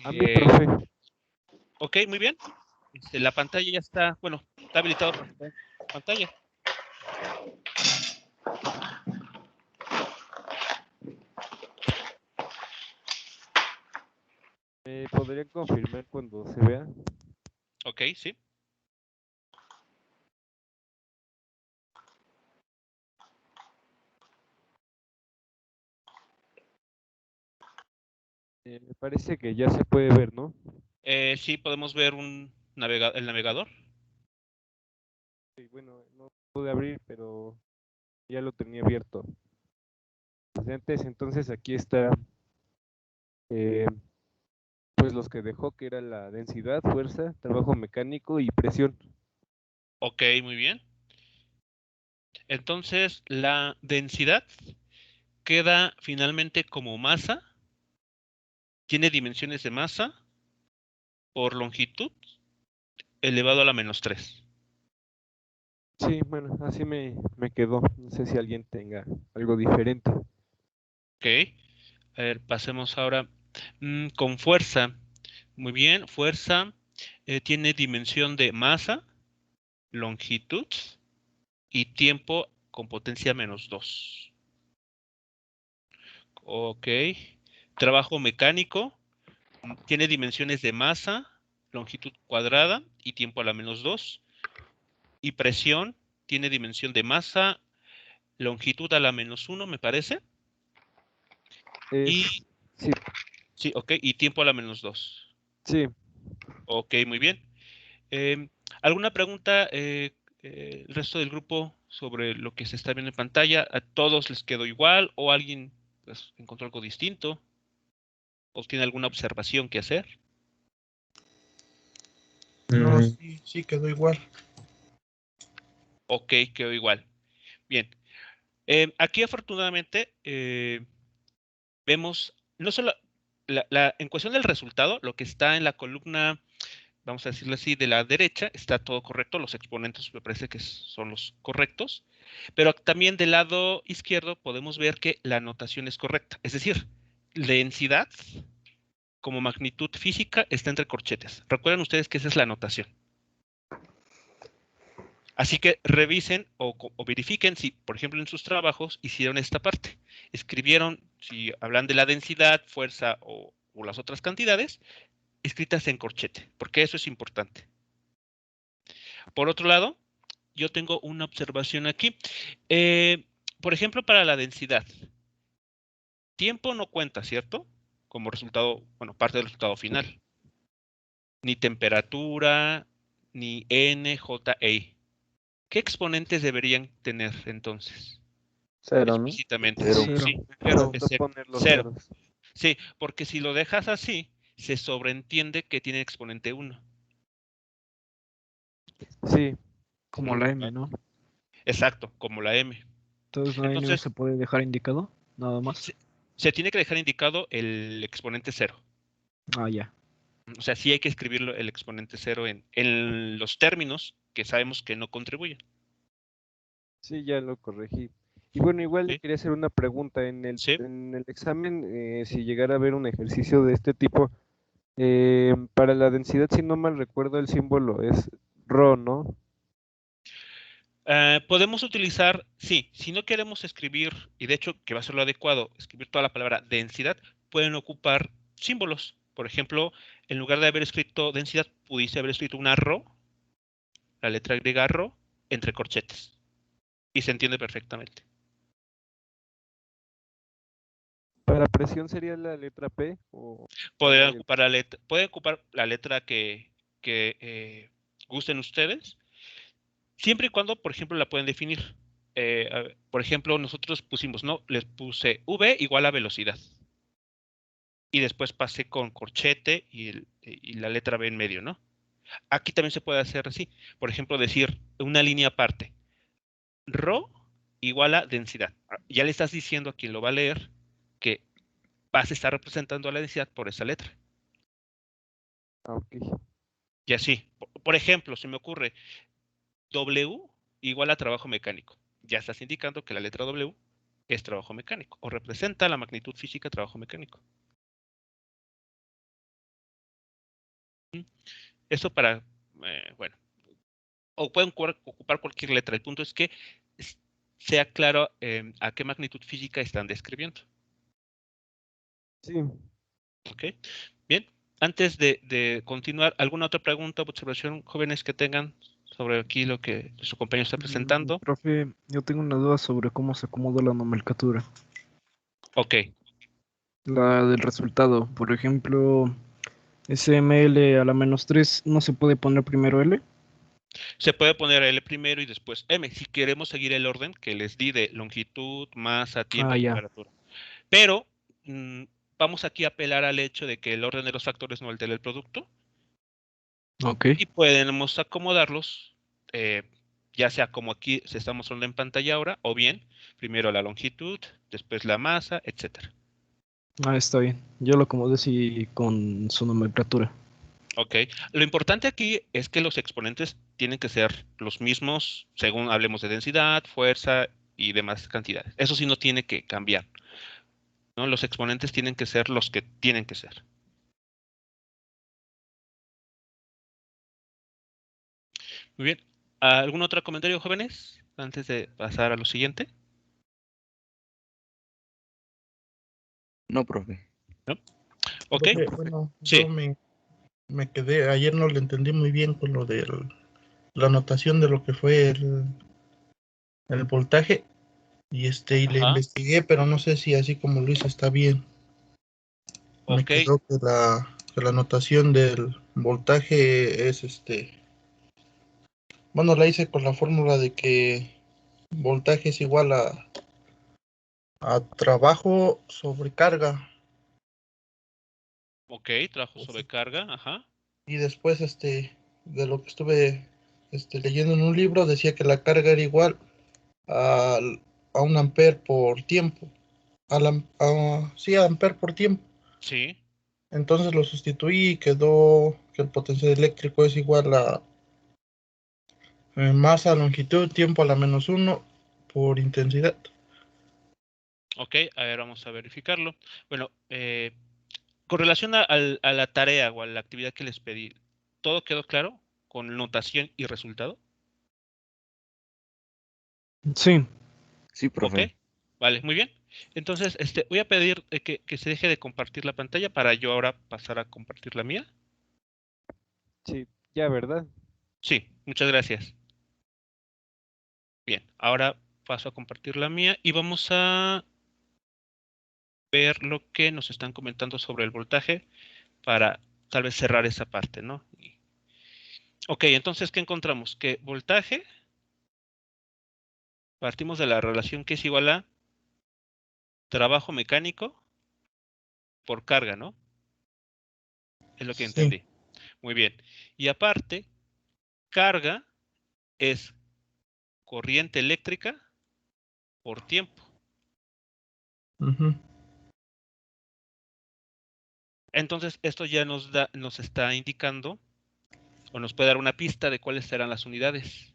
A mí, profe. Ok, muy bien. La pantalla ya está, bueno, está habilitado para pantalla. ¿Me podrían confirmar cuando se vea? Ok, sí. Me parece que ya se puede ver, ¿no? Sí, podemos ver el navegador. Sí, bueno, no pude abrir, pero ya lo tenía abierto. Desde antes, entonces aquí está, eh, pues los que dejó, que era la densidad, fuerza, trabajo mecánico y presión. Ok, muy bien. Entonces, la densidad queda finalmente como masa, tiene dimensiones de masa por longitud elevado a la -3. Sí, bueno, así me quedó. No sé si alguien tenga algo diferente. Ok, a ver, pasemos ahora con fuerza. Muy bien, fuerza tiene dimensión de masa, longitud y tiempo con potencia -2. Ok, trabajo mecánico tiene dimensiones de masa, longitud cuadrada y tiempo a la -2. Y presión tiene dimensión de masa, longitud a la -1, me parece. Y Sí, sí, ok, y tiempo a la -2. sí. Ok, muy bien. Eh, ¿Alguna pregunta, el resto del grupo, sobre lo que se está viendo en pantalla? ¿A todos les quedó igual o alguien pues, encontró algo distinto? ¿O tiene alguna observación que hacer? No, sí, quedó igual. Ok, quedó igual. Bien. Aquí afortunadamente vemos no solo en cuestión del resultado, lo que está en la columna, vamos a decirlo así, de la derecha, está todo correcto, los exponentes me parece que son los correctos, pero también del lado izquierdo podemos ver que la notación es correcta, es decir, densidad como magnitud física está entre corchetes. Recuerden ustedes que esa es la notación. Así que revisen o verifiquen si, por ejemplo, en sus trabajos hicieron esta parte. Escribieron, si hablan de la densidad, fuerza o las otras cantidades, escritas en corchete, porque eso es importante. Por otro lado, yo tengo una observación aquí. Por ejemplo, para la densidad, tiempo no cuenta, ¿cierto? Como resultado, bueno, parte del resultado final. Ni temperatura, ni N, J, E. ¿Qué exponentes deberían tener entonces? Cero, ¿no? Explícitamente. Cero. Sí, Cero. Faltó exacto. poner los Cero. ceros. Sí, porque si lo dejas así, se sobreentiende que tiene exponente 1. Sí, Como la M, ¿no? Exacto, como la M. Entonces no se Entonces, puede dejar indicado, nada más. se tiene que dejar indicado el exponente 0. Ah, ya. O sea, sí hay que escribirlo el exponente 0 en los términos que sabemos que no contribuyen. sí, ya lo corregí. Y bueno, igual le ¿Sí? quería hacer una pregunta. ¿Sí? En el examen, si llegara a haber un ejercicio de este tipo, para la densidad, si no mal recuerdo, el símbolo es ρ, ¿no? Podemos utilizar, sí, si no queremos escribir, y de hecho que va a ser lo adecuado, escribir toda la palabra densidad, pueden ocupar símbolos. Por ejemplo, en lugar de haber escrito densidad, pudiese haber escrito una ρ, la letra griega ρ, entre corchetes. Y se entiende perfectamente. Para presión sería la letra P o cuál Pueden sería el... ocupar la letra que gusten ustedes, siempre y cuando, por ejemplo, la pueden definir. Por ejemplo, nosotros pusimos, ¿no? Les puse V igual a velocidad. Y después pasé con corchete y la letra B en medio, ¿no? Aquí también se puede hacer así. Por ejemplo, decir una línea aparte. Rho igual a densidad. Ya le estás diciendo a quien lo va a leer que vas a estar representando a la densidad por esa letra. Ah, ok. Y así. Por ejemplo, se me ocurre W igual a trabajo mecánico. Ya estás indicando que la letra W es trabajo mecánico o representa la magnitud física de trabajo mecánico. Eso para, bueno, o pueden ocupar cualquier letra. El punto es que sea claro a qué magnitud física están describiendo. Sí. Ok, bien. Antes de continuar, ¿alguna otra pregunta o observación, jóvenes, que tengan sobre aquí lo que su compañero está presentando? Profe, yo tengo una duda sobre cómo se acomoda la nomenclatura. Ok, La del resultado. Por ejemplo, SML a la -3, ¿no se puede poner primero L? se puede poner L primero y después M, si queremos seguir el orden que les di de longitud, masa, tiempo, Ah, ya. temperatura. Pero vamos aquí a apelar al hecho de que el orden de los factores no altera el producto Ok. y podemos acomodarlos, ya sea como aquí se está mostrando en pantalla ahora, o bien primero la longitud, después la masa, etcétera. Ah, está bien. Yo lo acomodé así con su nomenclatura. Ok. Lo importante aquí es que los exponentes tienen que ser los mismos según hablemos de densidad, fuerza y demás cantidades. Eso sí no tiene que cambiar, ¿no? Los exponentes tienen que ser los que tienen que ser. Muy bien. ¿Algún otro comentario, jóvenes? Antes de pasar a lo siguiente. No, profe. ¿No? Ok. Profe, bueno, Sí. me quedé, ayer no le entendí muy bien con lo de la anotación de lo que fue el voltaje y le Ajá. investigué, pero no sé si así como lo hice está bien. Me Ok. quedó que la anotación del voltaje es bueno, la hice con la fórmula de que voltaje es igual a trabajo sobre carga. Ok. Trabajo sobre carga. Ajá. Y después, de lo que estuve leyendo en un libro, decía que la carga era igual a, a un amper por tiempo. Sí, a amper por tiempo. Sí. Entonces lo sustituí y quedó que el potencial eléctrico es igual a masa, longitud, tiempo a la -1 por intensidad. Ok. A ver, vamos a verificarlo. Bueno, con relación a la tarea o a la actividad que les pedí, ¿todo quedó claro con notación y resultado? Sí. Sí, Ok, profe. vale, muy bien. Entonces, voy a pedir que se deje de compartir la pantalla para yo ahora pasar a compartir la mía. Sí, ya, ¿verdad? Sí, muchas gracias. Bien, ahora paso a compartir la mía y vamos a ver lo que nos están comentando sobre el voltaje para tal vez cerrar esa parte, ¿no? Ok, entonces, ¿qué encontramos? Que voltaje, partimos de la relación que es igual a trabajo mecánico por carga, ¿no? Es lo que Sí. entendí. Muy bien. Y aparte, carga es corriente eléctrica por tiempo. Ujú. Entonces, esto ya nos está indicando o nos puede dar una pista de cuáles serán las unidades.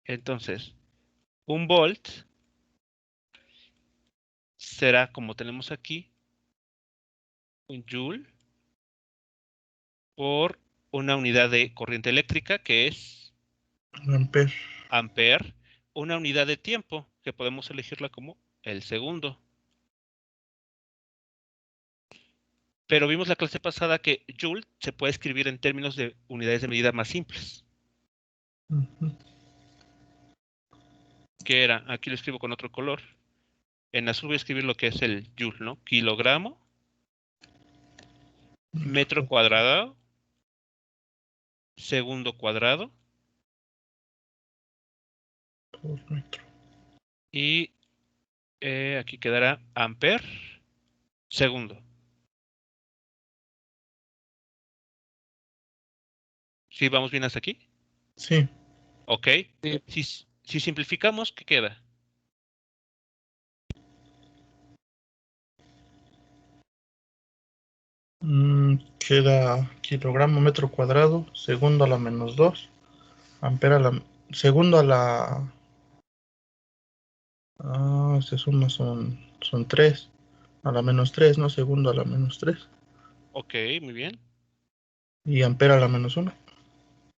Entonces, un volt será, como tenemos aquí, un joule por una unidad de corriente eléctrica, que es Amper. ampere, una unidad de tiempo, que podemos elegirla como el segundo. Pero vimos la clase pasada que joule se puede escribir en términos de unidades de medida más simples. Ujú. Que era, aquí lo escribo con otro color. En azul voy a escribir lo que es el joule, ¿no? Kilogramo, metro cuadrado, segundo cuadrado Por metro. y aquí quedará ampere segundo. ¿Sí vamos bien hasta aquí? Sí. Ok. Sí. Si simplificamos, ¿qué queda? Queda kilogramo metro cuadrado, segundo a la -2, ampera a la segundo a la esta suma son 3, a la -3, ¿no? Segundo a la -3. Ok, muy bien, Y ampere a la -1.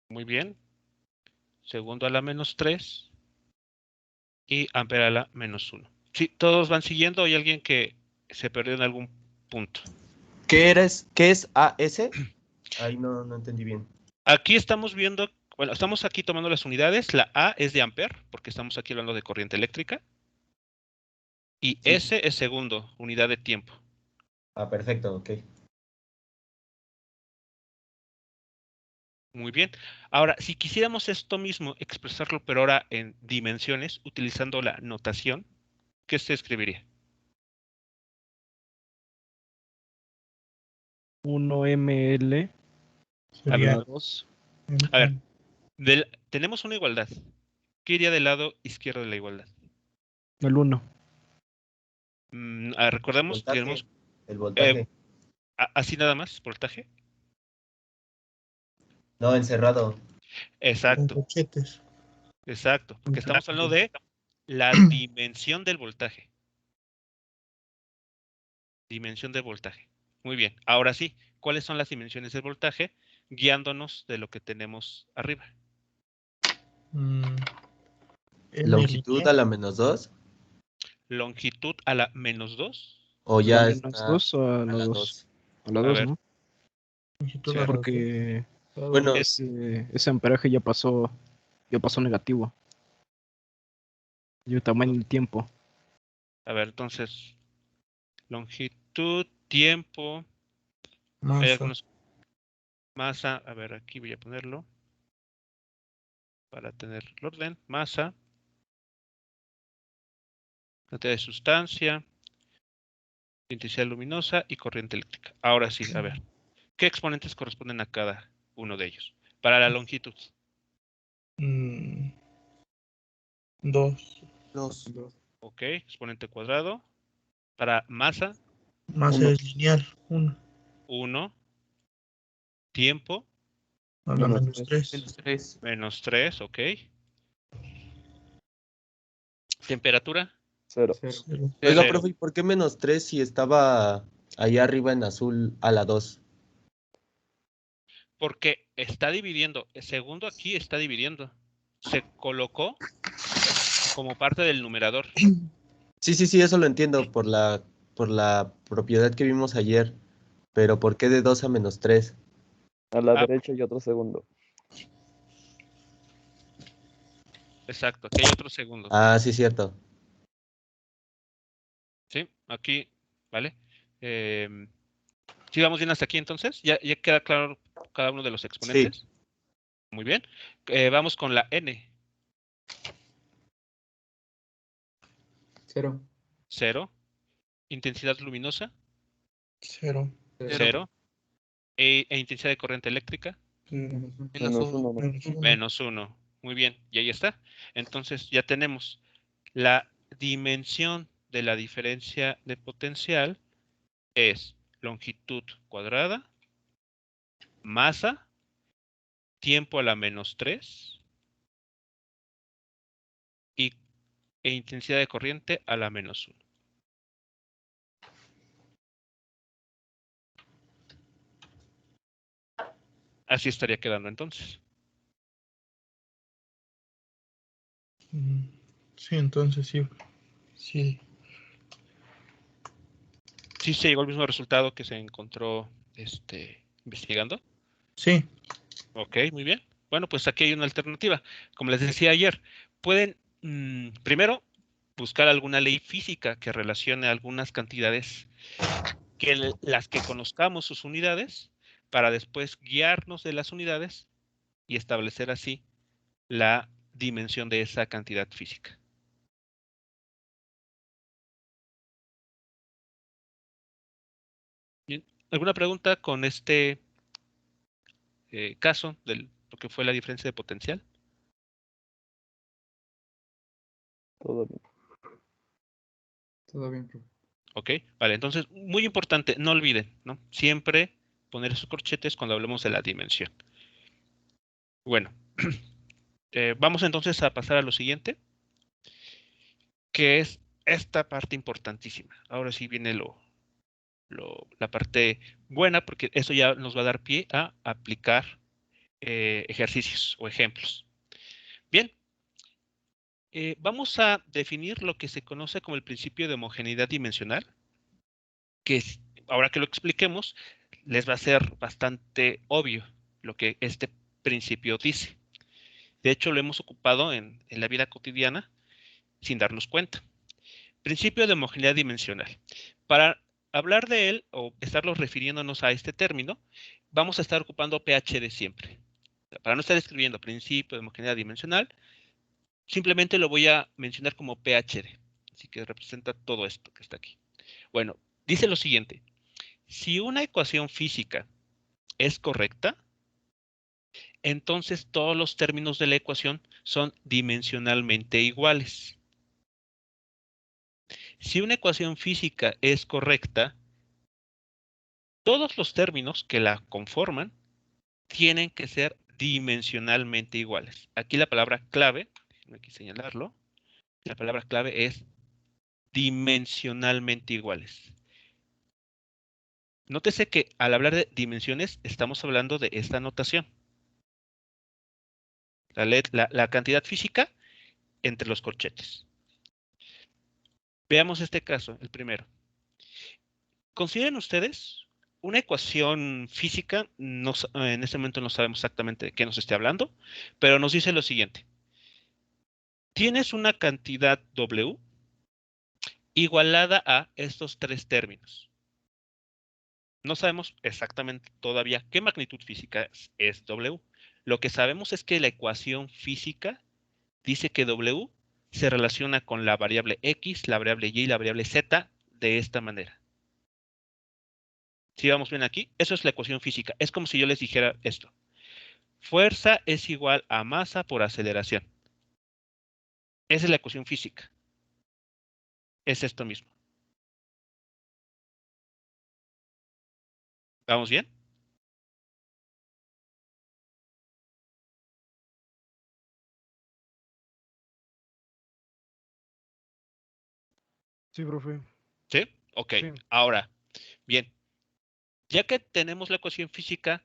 muy bien. Segundo a la -3 y ampere a la -1. Sí, todos van siguiendo. ¿Hay alguien que se perdió en algún punto? ¿Qué es AS? Ahí no entendí bien. Aquí estamos viendo, bueno, estamos aquí tomando las unidades. La A es de ampere, porque estamos aquí hablando de corriente eléctrica. Y Sí. S es segundo, unidad de tiempo. Ah, perfecto, ok. Muy bien. Ahora, si quisiéramos esto mismo, expresarlo, pero ahora en dimensiones, utilizando la notación, ¿qué se escribiría? 1 ml a Sería la 2. A ver, tenemos una igualdad. ¿Qué iría del lado izquierdo de la igualdad? El 1. Recordemos, Voltaje, tenemos el voltaje. así nada más, voltaje. No, encerrado. con Exacto, corchetes. exacto, porque estamos hablando de la dimensión del voltaje. Dimensión del voltaje. Muy bien. Ahora sí, ¿cuáles son las dimensiones del voltaje? Guiándonos de lo que tenemos arriba. Longitud a la -2. Longitud a la -2. O ¿A la ya está -2 o a a la la 2? 2. A la A 2, ver. ¿no? Longitud Sí, a la Porque Bueno, ese amperaje ya pasó negativo. Y también el tiempo. A ver, entonces, longitud, tiempo, hay masa. algunos masa, a ver, aquí voy a ponerlo para tener el orden, masa, cantidad de sustancia, intensidad luminosa y corriente eléctrica. Ahora sí, a ver, ¿qué exponentes corresponden a cada uno de ellos? Para la longitud. 2. 2. Ok, exponente cuadrado. Para masa, Masa Uno. es lineal. 1 1. Tiempo, a la Menos -3. -3. -3, ok. Temperatura, 0. 0. Oiga, 0. profe, ¿y por qué -3 si estaba allá arriba en azul a la 2? Porque está dividiendo. El segundo aquí está dividiendo. Se colocó como parte del numerador. Sí, eso lo entiendo por la propiedad que vimos ayer. Pero ¿por qué de 2 a -3? A la Ah, derecha y otro segundo. exacto, aquí hay otro segundo. Ah, sí, cierto. Sí, aquí, ¿vale? ¿Sí vamos bien hasta aquí entonces? ¿Ya queda claro cada uno de los exponentes? Sí. Muy bien. Vamos con la N. 0. 0. Intensidad luminosa. 0. 0. E intensidad de corriente eléctrica. Menos 1. -1. Muy bien, y ahí está. Entonces ya tenemos la dimensión de la diferencia de potencial es longitud cuadrada, masa, tiempo a la -3 e intensidad de corriente a la -1. Así estaría quedando entonces. Sí, entonces sí. Sí. ¿Sí se llegó al mismo resultado que se encontró investigando? Sí. Ok, muy bien. Bueno, pues aquí hay una alternativa. Como les decía ayer, pueden primero buscar alguna ley física que relacione algunas cantidades, que las que conozcamos sus unidades, para después guiarnos de las unidades y establecer así la dimensión de esa cantidad física. Bien. ¿Alguna pregunta con este caso de lo que fue la diferencia de potencial? Todo bien. Todo bien, profe. Ok, vale, entonces, muy importante, no olviden, ¿no? Siempre poner esos corchetes cuando hablemos de la dimensión. Bueno, vamos entonces a pasar a lo siguiente, que es esta parte importantísima. Ahora sí viene lo la parte buena, porque eso ya nos va a dar pie a aplicar ejercicios o ejemplos. Bien, vamos a definir lo que se conoce como el principio de homogeneidad dimensional, que ahora que lo expliquemos, les va a ser bastante obvio lo que este principio dice. De hecho, lo hemos ocupado en la vida cotidiana sin darnos cuenta. Principio de homogeneidad dimensional. Para hablar de él o estarlos refiriéndonos a este término, vamos a estar ocupando PHD siempre. Para no estar escribiendo principio de homogeneidad dimensional, simplemente lo voy a mencionar como PHD. Así que representa todo esto que está aquí. Bueno, dice lo siguiente. Si una ecuación física es correcta, entonces todos los términos de la ecuación son dimensionalmente iguales. Si una ecuación física es correcta, todos los términos que la conforman tienen que ser dimensionalmente iguales. Aquí la palabra clave, déjenme aquí señalarlo, la palabra clave es dimensionalmente iguales. Nótese que al hablar de dimensiones estamos hablando de esta notación. La cantidad física entre los corchetes. Veamos este caso, el primero. Consideren ustedes una ecuación física, en este momento no sabemos exactamente de qué nos esté hablando, pero nos dice lo siguiente. Tienes una cantidad W igualada a estos tres términos. No sabemos exactamente todavía qué magnitud física es W. Lo que sabemos es que la ecuación física dice que W se relaciona con la variable X, la variable Y y la variable Z de esta manera. Si vamos bien aquí, eso es la ecuación física. Es como si yo les dijera esto. Fuerza es igual a masa por aceleración. Esa es la ecuación física. Es esto mismo. ¿Vamos bien? Sí, profe. ¿Sí? Ok. Sí. Ahora, bien. Ya que tenemos la ecuación física,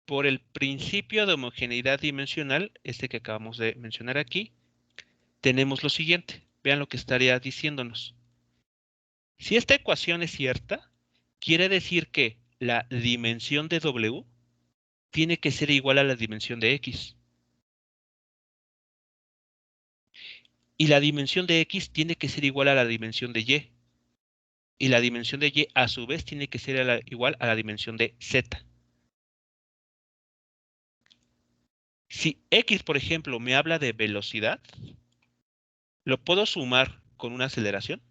por el principio de homogeneidad dimensional, este que acabamos de mencionar aquí, tenemos lo siguiente. Vean lo que estaría diciéndonos. Si esta ecuación es cierta, quiere decir que la dimensión de W tiene que ser igual a la dimensión de X. Y la dimensión de X tiene que ser igual a la dimensión de Y. Y la dimensión de Y a su vez tiene que ser igual a la dimensión de Z. Si X, por ejemplo, me habla de velocidad, ¿lo puedo sumar con una aceleración?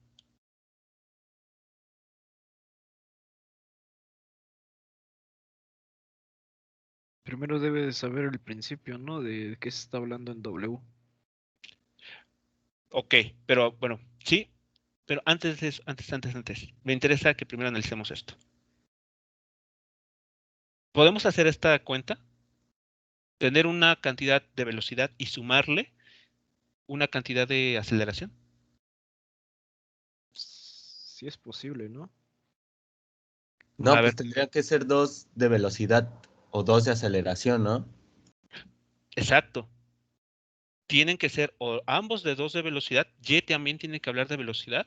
Primero debe de saber el principio, ¿no? De qué se está hablando en W. Ok, pero bueno, sí, pero antes. Me interesa que primero analicemos esto. ¿Podemos hacer esta cuenta? Tener una cantidad de velocidad y sumarle una cantidad de aceleración. Sí es posible, ¿no? No, A pues ver, tendría que ser 2 de velocidad o 2 de aceleración, ¿no? exacto. Tienen que ser o ambos de 2 de velocidad, Y también tiene que hablar de velocidad,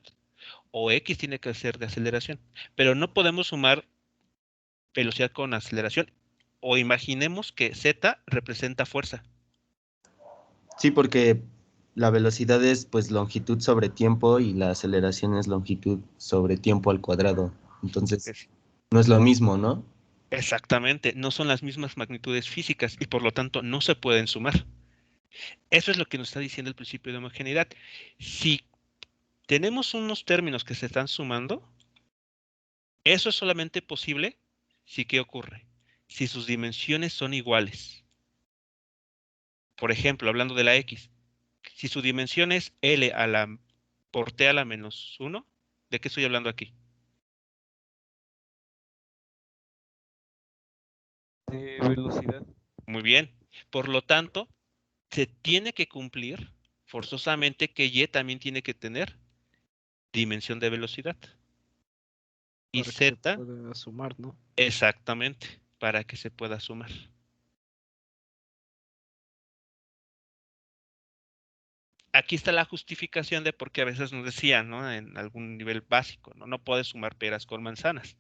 o X tiene que ser de aceleración. Pero no podemos sumar velocidad con aceleración. O imaginemos que Z representa fuerza. Sí, porque la velocidad es pues longitud sobre tiempo y la aceleración es longitud sobre tiempo al cuadrado. Entonces, Es- no es lo mismo, ¿no? Exactamente, no son las mismas magnitudes físicas y por lo tanto no se pueden sumar. Eso es lo que nos está diciendo el principio de homogeneidad. Si tenemos unos términos que se están sumando, eso es solamente posible si ¿qué ocurre? Si sus dimensiones son iguales. Por ejemplo, hablando de la X, si su dimensión es L a la por T a la menos 1, ¿de qué estoy hablando aquí? De velocidad. Muy bien. Por lo tanto, se tiene que cumplir forzosamente que Y también tiene que tener dimensión de velocidad. y Para que se Z, pueda sumar, ¿no? exactamente, para que se pueda sumar. Aquí está la justificación de por qué a veces nos decían, ¿no? En algún nivel básico, ¿no? No puedes sumar peras con manzanas.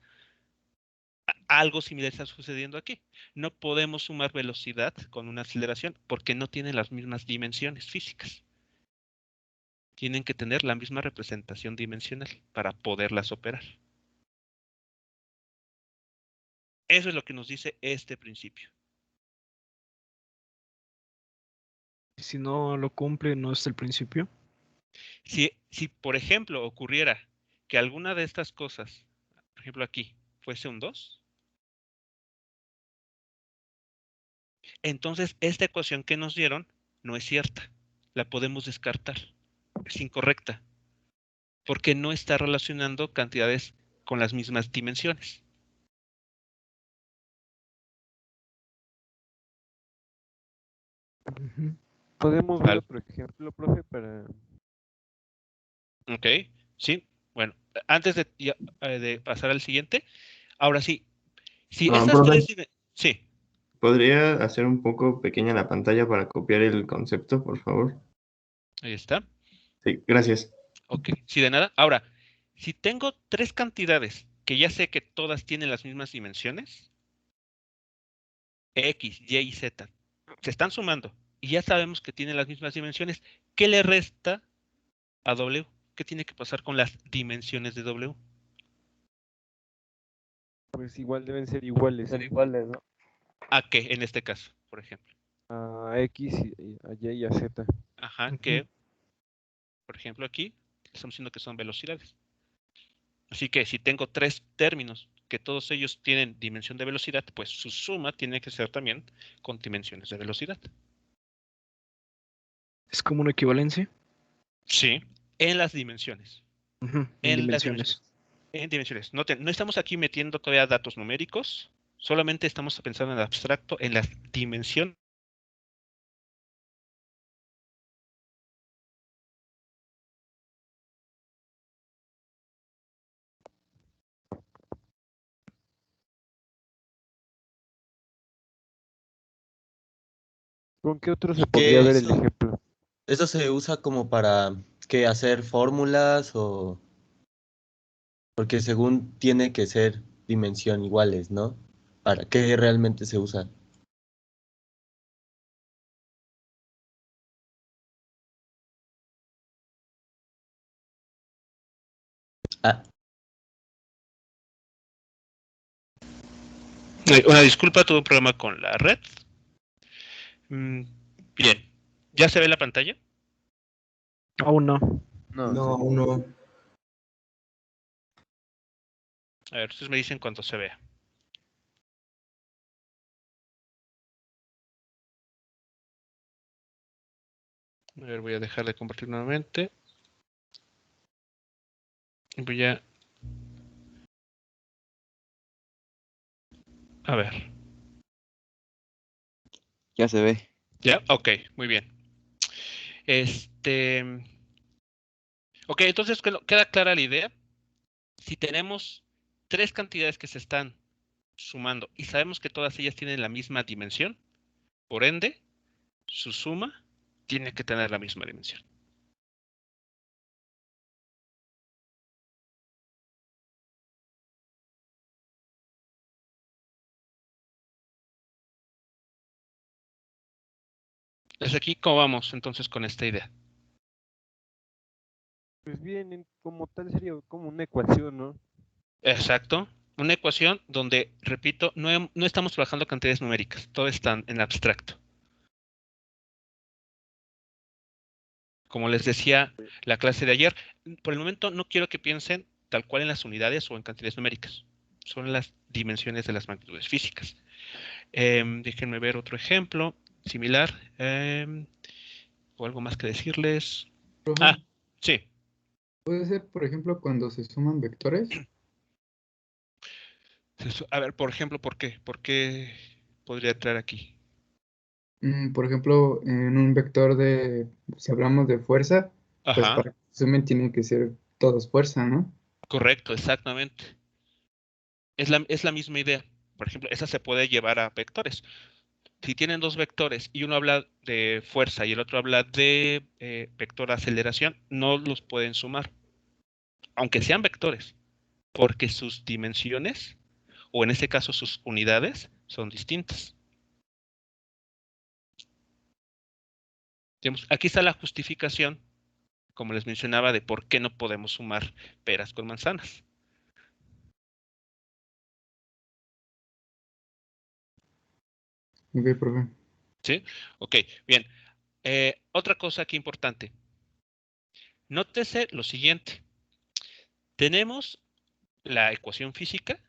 Algo similar está sucediendo aquí. No podemos sumar velocidad con una aceleración porque no tienen las mismas dimensiones físicas. Tienen que tener la misma representación dimensional para poderlas operar. Eso es lo que nos dice este principio. Y si no lo cumple, no es el principio. Si por ejemplo ocurriera que alguna de estas cosas, por ejemplo aquí, fuese un 2, entonces esta ecuación que nos dieron no es cierta. La podemos descartar. Es incorrecta. Porque no está relacionando cantidades con las mismas dimensiones. Ujú. Podemos ver Al- otro ejemplo, profe, para... Ok, sí. Bueno, antes de pasar al siguiente, ahora sí, si estas Profe, sí, ¿podría hacer un poco pequeña la pantalla para copiar el concepto, por favor? ahí está. Sí, gracias. Ok, sí, de nada. Ahora, si tengo tres cantidades que ya sé que todas tienen las mismas dimensiones, X, Y y Z, se están sumando y ya sabemos que tienen las mismas dimensiones, ¿qué le resta a W? ¿Qué tiene que pasar con las dimensiones de W? Pues igual deben ser iguales ¿no? ¿A qué en este caso, por ejemplo? a X, a Y y a Z. Ajá, Ujú. que, por ejemplo, aquí estamos diciendo que son velocidades. Así que si tengo tres términos que todos ellos tienen dimensión de velocidad, pues su suma tiene que ser también con dimensiones de velocidad. Es como una equivalencia. Sí, en las dimensiones. Ujú, en En las dimensiones. En dimensiones. No estamos aquí metiendo todavía datos numéricos, solamente estamos pensando en el abstracto, en las dimensiones. ¿Con qué otro se ¿Y podría qué ver el eso? ejemplo? ¿Eso se usa como para qué hacer fórmulas o porque según tiene que ser dimensión iguales, ¿no? ¿Para qué realmente se usa? Ah, Una disculpa, tuve un problema con la red. Bien, ¿ya se ve la pantalla? Aún no. No, aún no. A ver, ustedes me dicen cuánto se vea. A ver, voy a dejar de compartir nuevamente. Voy a... A ver. Ya se ve. ¿Ya? Ok, muy bien. Ok, entonces queda clara la idea. Si tenemos tres cantidades que se están sumando y sabemos que todas ellas tienen la misma dimensión, por ende, su suma tiene que tener la misma dimensión. Desde aquí, ¿cómo vamos entonces con esta idea? Pues bien, como tal sería como una ecuación, ¿no? Exacto. Una ecuación donde, repito, no estamos trabajando cantidades numéricas, todo está en abstracto. Como les decía la clase de ayer, por el momento no quiero que piensen tal cual en las unidades o en cantidades numéricas. Son las dimensiones de las magnitudes físicas. Déjenme ver otro ejemplo similar. O algo más que decirles. Profe, Ah, sí. puede ser, por ejemplo, cuando se suman vectores. A ver, por ejemplo, ¿por qué? ¿Por qué podría entrar aquí? Por ejemplo, en un vector si hablamos de fuerza, pues Ajá, para que se sumen tienen que ser todos fuerza, ¿no? correcto, exactamente. es la misma idea. Por ejemplo, esa se puede llevar a vectores. Si tienen dos vectores y uno habla de fuerza y el otro habla de vector aceleración, no los pueden sumar, aunque sean vectores, porque sus dimensiones, o en este caso sus unidades, son distintas. Digamos, aquí está la justificación, como les mencionaba, de por qué no podemos sumar peras con manzanas. Ok, profe. ¿Sí? Ok, bien. Otra cosa aquí importante. Nótese lo siguiente. Tenemos la ecuación física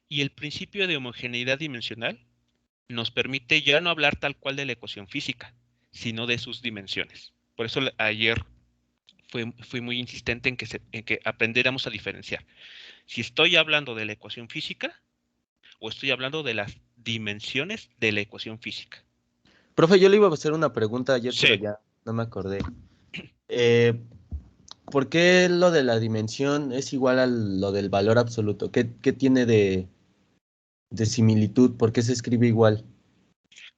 y el principio de homogeneidad dimensional nos permite ya no hablar tal cual de la ecuación física, sino de sus dimensiones. Por eso ayer fui muy insistente en que aprendiéramos a diferenciar. Si estoy hablando de la ecuación física o estoy hablando de las dimensiones de la ecuación física. Profe, yo le iba a hacer una pregunta ayer, pero Sí. ya no me acordé. ¿Por qué lo de la dimensión es igual a lo del valor absoluto? ¿Qué tiene de similitud? ¿Por qué se escribe igual?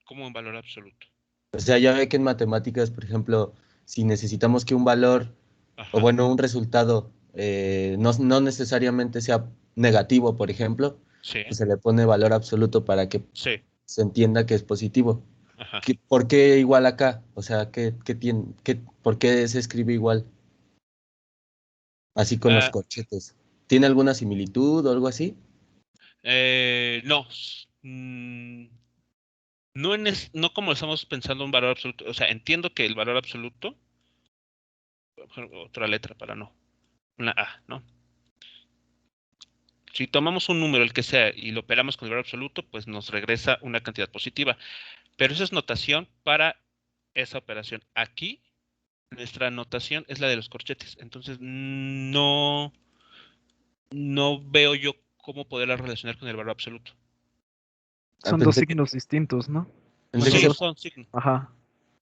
Como en valor absoluto. O sea, ya ve que en matemáticas, por ejemplo, si necesitamos que un valor, o Ajá. bueno, un resultado no necesariamente sea negativo, por ejemplo, Sí. pues se le pone valor absoluto para que Sí. se entienda que es positivo. Ajá. ¿Por qué igual acá? O sea, ¿por qué se escribe igual? Así con los Ah, corchetes. ¿Tiene alguna similitud o algo así? no. No como estamos pensando en valor absoluto. O sea, entiendo que el valor absoluto, otra letra para no, una A, ¿no? Si tomamos un número, el que sea, y lo operamos con el valor absoluto, pues nos regresa una cantidad positiva. Pero esa es notación para esa operación. Aquí, nuestra notación es la de los corchetes. Entonces, no veo yo cómo poderla relacionar con el valor absoluto. Son dos Pensé que, signos distintos, ¿no? pensé que Bueno, Sí, se... dos, son signos. ajá,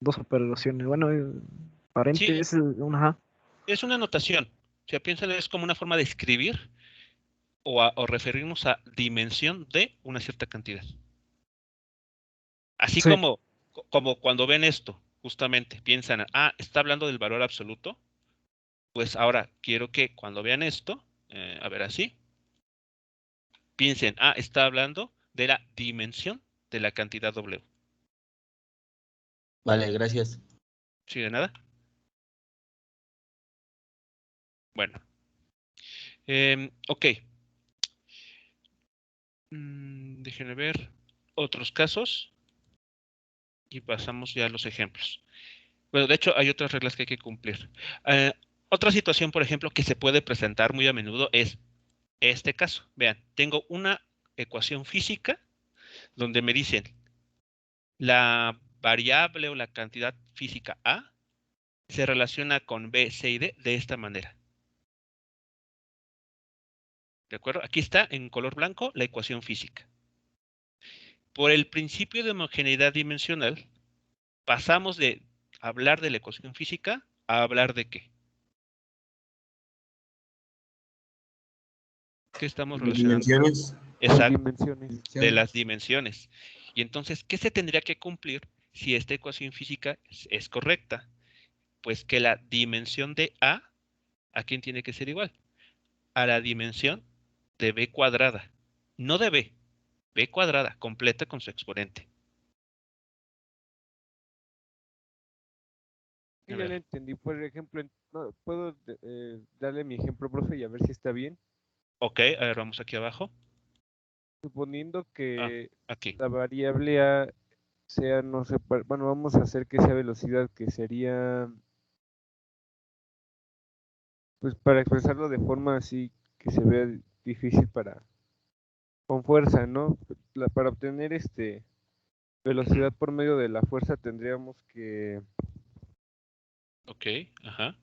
dos operaciones. Bueno, Sí, aparente es una ajá. es una notación. O sea, piénsalo, es como una forma de escribir o referirnos a dimensión de una cierta cantidad. Así Sí, como cuando ven esto, justamente, piensan, está hablando del valor absoluto, pues ahora quiero que cuando vean esto, a ver así, piensen, está hablando de la dimensión de la cantidad W. Vale, gracias. ¿Sí de nada? Bueno. Ok. Déjenme ver otros casos y pasamos ya a los ejemplos. Bueno, de hecho, hay otras reglas que hay que cumplir. Otra situación, por ejemplo, que se puede presentar muy a menudo es este caso. Vean, tengo una ecuación física donde me dicen la variable o la cantidad física A se relaciona con B, C y D de esta manera. ¿De acuerdo? Aquí está en color blanco la ecuación física. Por el principio de homogeneidad dimensional, pasamos de hablar de la ecuación física a hablar de ¿qué? ¿Qué estamos De relacionando? dimensiones. Las Exacto, dimensiones. de las dimensiones. Y entonces, ¿qué se tendría que cumplir si esta ecuación física es correcta? Pues que la dimensión de ¿a quién tiene que ser igual? A la dimensión de B cuadrada. No de B cuadrada, completa con su exponente. A Sí, ya lo ver, entendí. Por ejemplo, no, puedo darle mi ejemplo, profe, y a ver si está bien. ok, a ver, vamos aquí abajo. Suponiendo que Aquí. la variable A sea, no sé, bueno, vamos a hacer que sea velocidad, que sería, pues para expresarlo de forma así que se vea difícil con fuerza, ¿no? Para obtener velocidad por medio de la fuerza tendríamos que, Ok, ajá.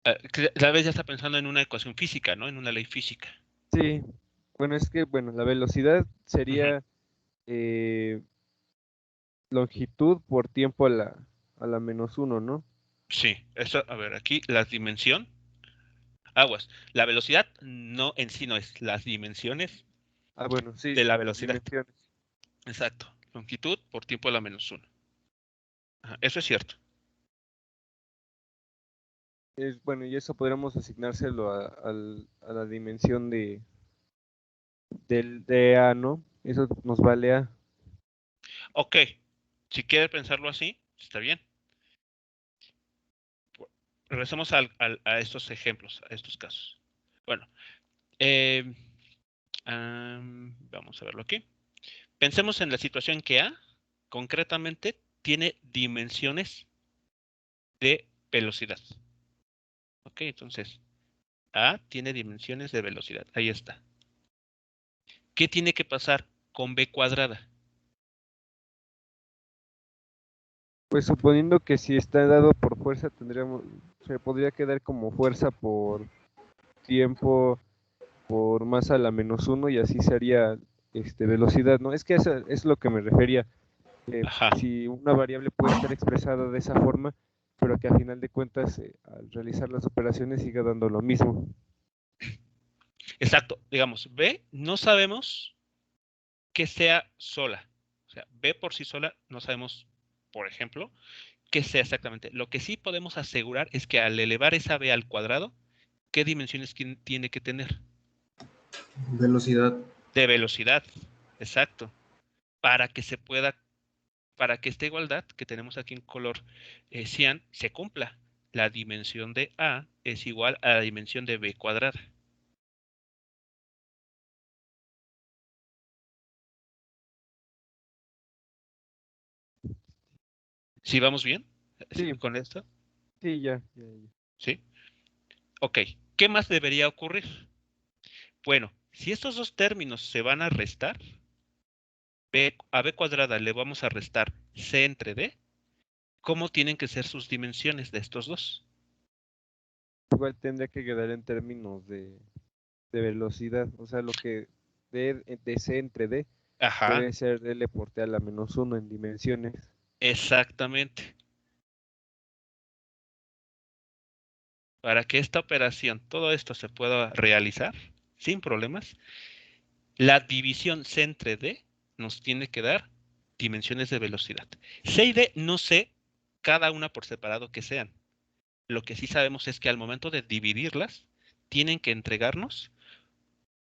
Tal vez ya está pensando en una ecuación física, ¿no? En una ley física. sí, bueno, es que, bueno, la velocidad Ujú. sería longitud por tiempo a la -1, ¿no? Sí, eso, a ver, aquí la dimensión. aguas. La velocidad no en sí no es las dimensiones Ah, bueno, sí. de la las velocidad. dimensiones. Exacto. Longitud por tiempo a la menos 1. Eso es cierto. Bueno, y eso podríamos asignárselo a la dimensión de A, ¿no? Eso nos vale A. Ok. Si quieres pensarlo así, está bien. Regresemos a estos ejemplos, a estos casos. Bueno, vamos a verlo aquí. Pensemos en la situación que A, concretamente, tiene dimensiones de velocidad. Ok, entonces, A tiene dimensiones de velocidad. Ahí está. ¿Qué tiene que pasar con B cuadrada? Pues suponiendo que si está dado por fuerza, se podría quedar como fuerza por tiempo por masa a la menos 1 y así sería velocidad, ¿no? Es que eso es lo que me refería. Ajá. Si una variable puede estar expresada de esa forma, pero que a final de cuentas al realizar las operaciones siga dando lo mismo. Exacto. Digamos, B no sabemos que sea sola. O sea, B por sí sola no sabemos, por ejemplo, que sea exactamente. Lo que sí podemos asegurar es que al elevar esa B al cuadrado, ¿qué dimensiones tiene que tener? Velocidad. De velocidad. Exacto. Para que se pueda, para que esta igualdad que tenemos aquí en color cian se cumpla. La dimensión de A es igual a la dimensión de B cuadrada. ¿Sí vamos bien? Sí. ¿Con esto? Sí, ya. ¿Sí? Ok. ¿Qué más debería ocurrir? Bueno, si estos dos términos se van a restar, a B cuadrada le vamos a restar C entre D, ¿cómo tienen que ser sus dimensiones de estos dos? Igual tendría que quedar en términos de velocidad, o sea, lo que de C entre D Ajá, debe ser L por T a la menos 1 en dimensiones. exactamente. Para que esta operación, todo esto se pueda realizar sin problemas, la división C entre D nos tiene que dar dimensiones de velocidad. C y D no sé cada una por separado que sean. Lo que sí sabemos es que al momento de dividirlas, tienen que entregarnos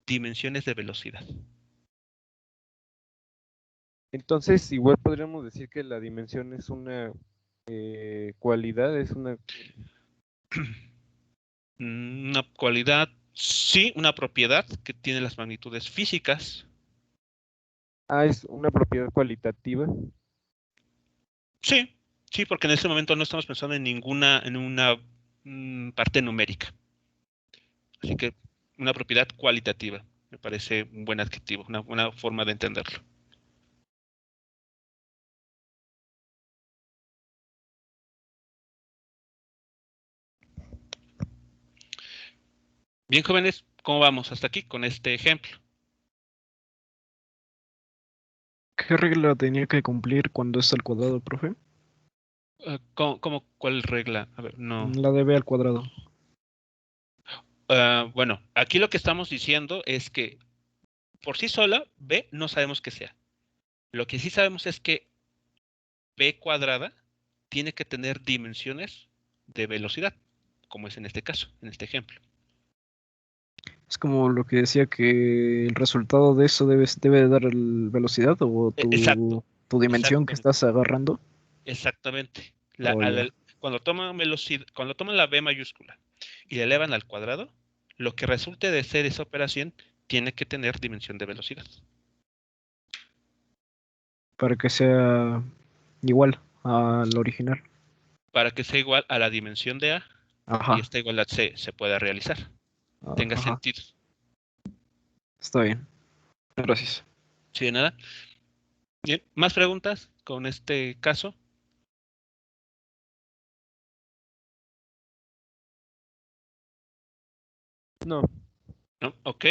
dimensiones de velocidad. Entonces, igual podríamos decir que la dimensión es una cualidad, es una... Una cualidad, sí, una propiedad que tiene las magnitudes físicas. Ah, es una propiedad cualitativa. Sí, sí, porque en ese momento no estamos pensando en una parte numérica. Así que una propiedad cualitativa, me parece un buen adjetivo, una buena forma de entenderlo. Bien, jóvenes, ¿cómo vamos hasta aquí con este ejemplo? ¿Qué regla tenía que cumplir cuando es al cuadrado, profe? ¿Cuál regla? A ver, no. La de b al cuadrado. Bueno, aquí lo que estamos diciendo es que por sí sola, B no sabemos qué sea. Lo que sí sabemos es que B cuadrada tiene que tener dimensiones de velocidad, como es en este caso, en este ejemplo. Es como lo que decía que el resultado de eso debe de dar velocidad o Exacto, tu dimensión que exactamente. estás agarrando. Exactamente. Oh, ya. Cuando toman la B mayúscula y la elevan al cuadrado, lo que resulte de ser esa operación tiene que tener dimensión de velocidad. Para que sea igual al original. Para que sea igual a la dimensión de A y Ajá. esta igualdad se pueda realizar. Tenga Ajá. sentido. Está bien. Gracias. ¿Sí de nada? Bien, ¿más preguntas con este caso? No, ¿No? Ok.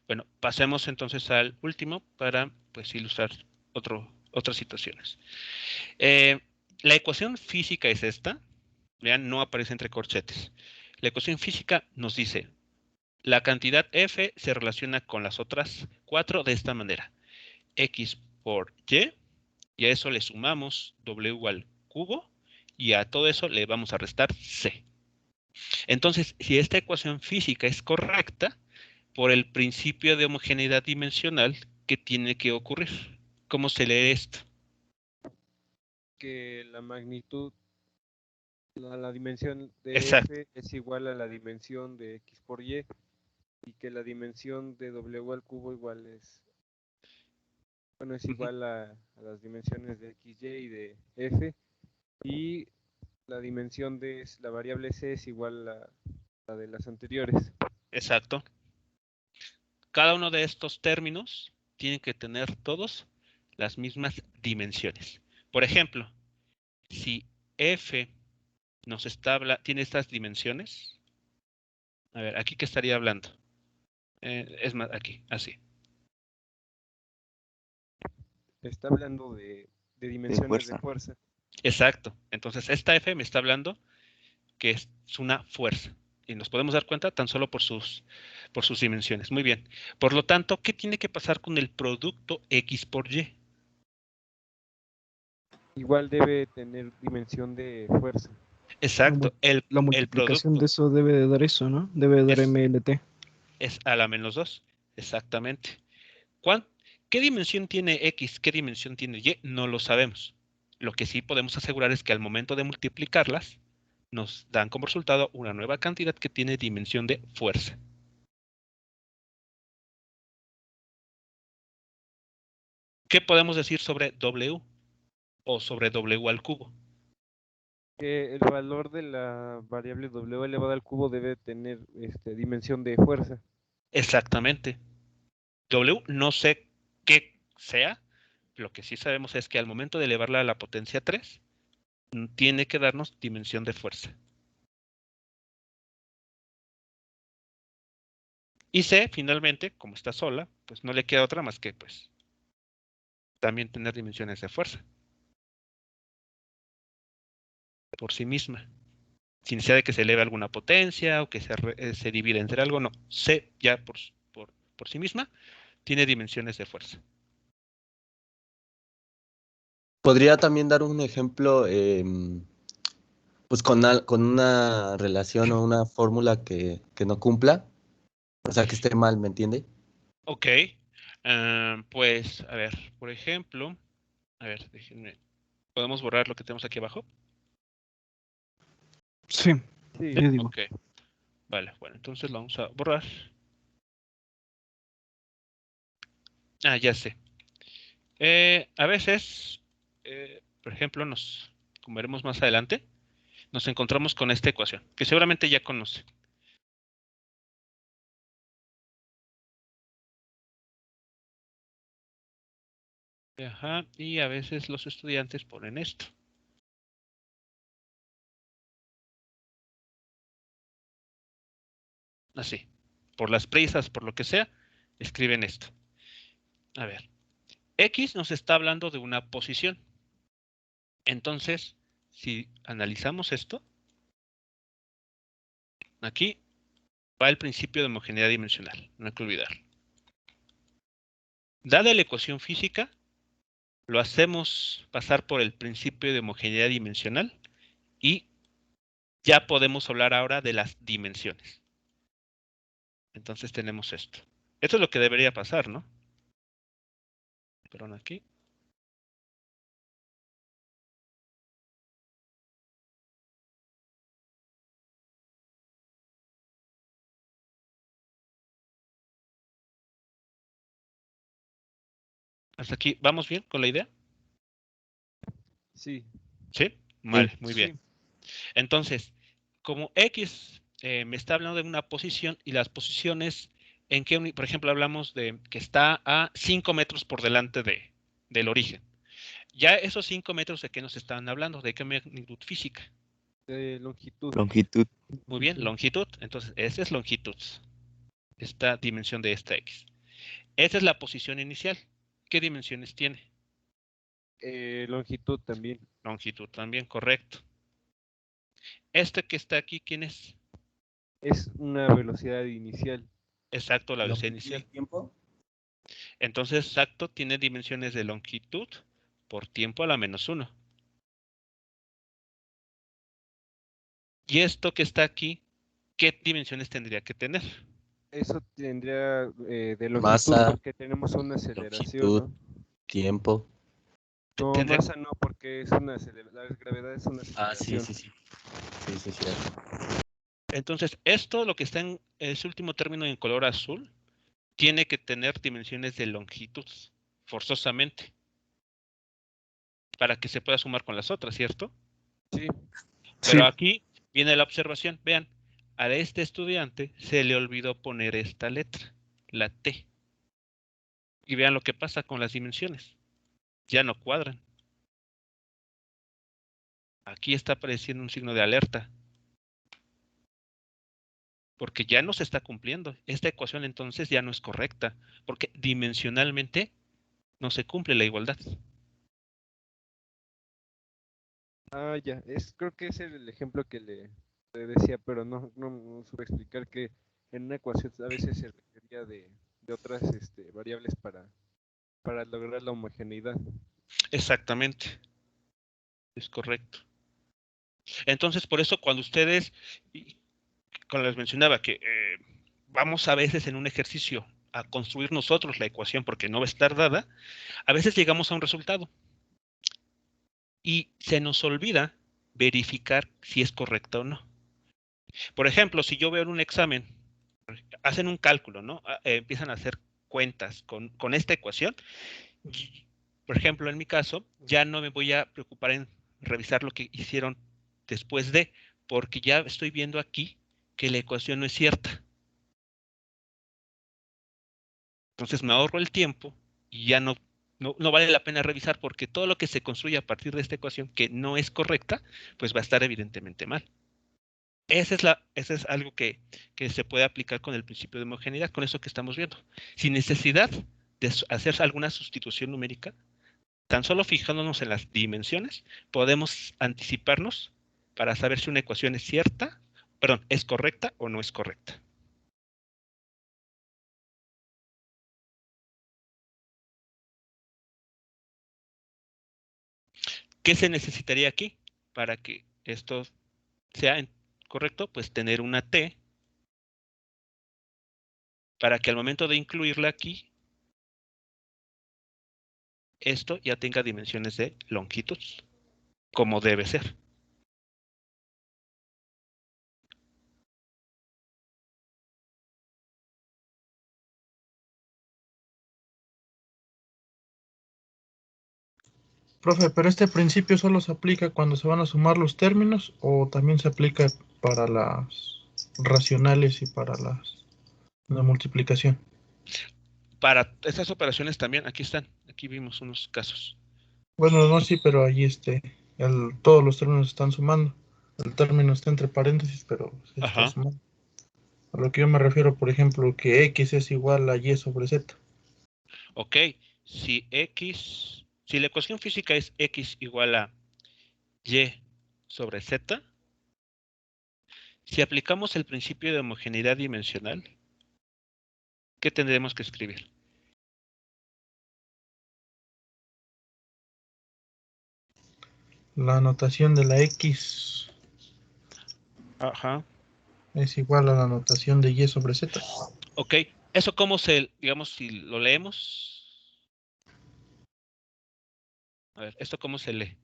Bueno, pasemos entonces al último para pues ilustrar otras situaciones. La ecuación física es esta. Vean, no aparece entre corchetes. La ecuación física nos dice La cantidad f se relaciona con las otras 4 de esta manera. X por y, y a eso le sumamos w al cubo, y a todo eso le vamos a restar c. Entonces, si esta ecuación física es correcta, por el principio de homogeneidad dimensional, ¿qué tiene que ocurrir? ¿Cómo se lee esto? Que la magnitud, la dimensión de Exacto. f es igual a la dimensión de x por y, y que la dimensión de w al cubo igual es, bueno, es igual a las dimensiones de x, y y de f, y la dimensión de la variable c es igual a la de las anteriores. Exacto. Cada uno de estos términos tiene que tener todos las mismas dimensiones. Por ejemplo, si f tiene estas dimensiones, a ver, aquí que estaría hablando. Es más, aquí, así. Está hablando de dimensiones de fuerza. Exacto. Entonces, esta f me está hablando que es una fuerza. Y nos podemos dar cuenta tan solo por sus dimensiones. Muy bien. Por lo tanto, ¿qué tiene que pasar con el producto x por y? Igual debe tener dimensión de fuerza. Exacto. La El multiplicación producto de eso debe de dar eso, ¿no? Debe de dar MLT. es a la menos 2. Exactamente. ¿Qué dimensión tiene x? ¿Qué dimensión tiene y? No lo sabemos. Lo que sí podemos asegurar es que al momento de multiplicarlas, nos dan como resultado una nueva cantidad que tiene dimensión de fuerza. ¿Qué podemos decir sobre W o sobre W al cubo? Que el valor de la variable w elevado al cubo debe tener dimensión de fuerza. Exactamente. W no sé qué sea, lo que sí sabemos es que al momento de elevarla a la potencia 3, tiene que darnos dimensión de fuerza. Y C, finalmente, como está sola, pues no le queda otra más que pues también tener dimensiones de fuerza por sí misma. Sin necesidad de que se eleve alguna potencia o que se divida entre algo, no. C ya por sí misma tiene dimensiones de fuerza. ¿Podría también dar un ejemplo pues con una relación o una fórmula que no cumpla? O sea, que esté mal, ¿me entiende? Ok. Pues, a ver, por ejemplo, a ver, déjenme. ¿Podemos borrar lo que tenemos aquí abajo? Sí, Sí. yo digo. Ok. Vale, bueno, entonces lo vamos a borrar. Ah, ya sé. A veces, por ejemplo, como veremos más adelante, nos encontramos con esta ecuación, que seguramente ya conoce. Ajá, y a veces los estudiantes ponen esto. Así. Por las prisas, por lo que sea, escriben esto. A ver. X nos está hablando de una posición. Entonces, si analizamos esto, aquí va el principio de homogeneidad dimensional. No hay que olvidarlo. Dada la ecuación física, lo hacemos pasar por el principio de homogeneidad dimensional y ya podemos hablar ahora de las dimensiones. Entonces tenemos esto. Esto es lo que debería pasar, ¿no? Perdón, aquí. ¿Hasta aquí vamos bien con la idea? Sí. ¿Sí? Vale, muy Sí. bien. Entonces, como X me está hablando de una posición y las posiciones en que, por ejemplo, hablamos de que está a 5 metros por delante del origen. Ya esos 5 metros de qué nos están hablando, de qué magnitud física. De longitud. Longitud. Muy bien, longitud. Entonces, esa es longitud. Esta dimensión de esta X. Esa es la posición inicial. ¿Qué dimensiones tiene? Longitud también. Longitud también, correcto. Este que está aquí, ¿quién es? es una velocidad inicial. Exacto, la velocidad ¿Longitud inicial. y tiempo? Entonces, exacto, tiene dimensiones de longitud por tiempo a la -1. Y esto que está aquí, ¿qué dimensiones tendría que tener? Eso tendría de longitud Masa, porque tenemos una aceleración, longitud, ¿no? tiempo. No, Tendría- masa no, porque es una la gravedad es una Ah, sí, aceleración. sí, sí. Sí, sí, cierto. Entonces, esto, lo que está en ese último término en color azul, tiene que tener dimensiones de longitud, forzosamente, para que se pueda sumar con las otras, ¿cierto? Sí, Pero Sí. aquí viene la observación. Vean, a este estudiante se le olvidó poner esta letra, la T. Y vean lo que pasa con las dimensiones. Ya no cuadran. Aquí está apareciendo un signo de alerta. Porque ya no se está cumpliendo. Esta ecuación entonces ya no es correcta. Porque dimensionalmente no se cumple la igualdad. ya, creo que ese era el ejemplo que le decía, pero no supe explicar que en una ecuación a veces se requería de otras variables para lograr la homogeneidad. Exactamente. Es correcto. Entonces, por eso cuando ustedes, cuando les mencionaba que vamos a veces en un ejercicio a construir nosotros la ecuación porque no va a estar dada, a veces llegamos a un resultado y se nos olvida verificar si es correcta o no. Por ejemplo, si yo veo en un examen, hacen un cálculo, ¿no? Empiezan a hacer cuentas con esta ecuación. Por ejemplo, en mi caso, ya no me voy a preocupar en revisar lo que hicieron después de, porque ya estoy viendo aquí que la ecuación no es cierta. Entonces me ahorro el tiempo y ya no vale la pena revisar porque todo lo que se construye a partir de esta ecuación que no es correcta, pues va a estar evidentemente mal. Ese es algo que se puede aplicar con el principio de homogeneidad, con eso que estamos viendo. Sin necesidad de hacer alguna sustitución numérica, tan solo fijándonos en las dimensiones, podemos anticiparnos para saber si una ecuación es cierta, perdón, es correcta o no es correcta. ¿Qué se necesitaría aquí para que esto sea correcto? Pues tener una T para que al momento de incluirla aquí, esto ya tenga dimensiones de longitud, como debe ser. Profe, pero este principio solo se aplica cuando se van a sumar los términos o también se aplica para las racionales y para la multiplicación. Para estas operaciones también, aquí están, aquí vimos unos casos. Bueno, no, sí, pero ahí todos los términos están sumando. El término está entre paréntesis, pero se está Ajá. sumando. A lo que yo me refiero, por ejemplo, que x es igual a y sobre z. Ok, si la ecuación física es x igual a y sobre z, si aplicamos el principio de homogeneidad dimensional, ¿qué tendremos que escribir? La notación de la x Ajá. es igual a la notación de y sobre z. Ok, eso cómo digamos, si lo leemos. A ver, ¿esto cómo se lee?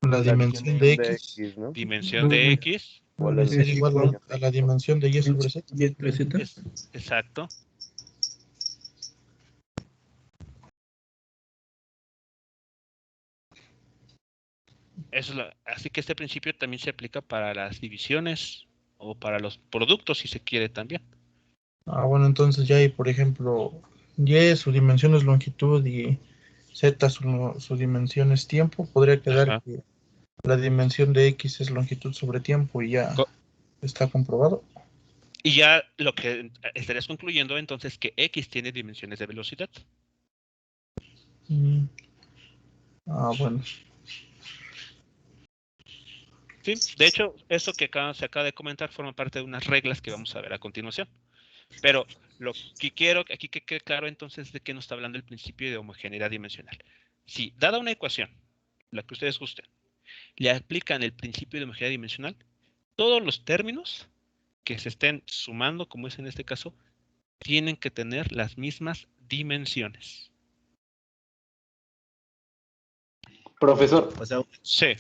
La dimensión de x ¿no? Dimensión de x. es igual a la dimensión de y sobre z. Y sobre Z. Exacto. Así que este principio también se aplica para las divisiones o para los productos, si se quiere también. Bueno, entonces ya hay, por ejemplo, y su dimensión es longitud y z su dimensión es tiempo. Podría quedar Ajá. que la dimensión de x es longitud sobre tiempo y ya está comprobado. Y ya lo que estarías concluyendo entonces que x tiene dimensiones de velocidad. Bueno. Sí, de hecho, eso que se acaba de comentar forma parte de unas reglas que vamos a ver a continuación. Pero lo que quiero aquí que quede claro entonces de qué nos está hablando el principio de homogeneidad dimensional. Si, dada una ecuación, la que ustedes gusten, le aplican el principio de homogeneidad dimensional, todos los términos que se estén sumando, como es en este caso, tienen que tener las mismas dimensiones. Profesor, O sea, Sí.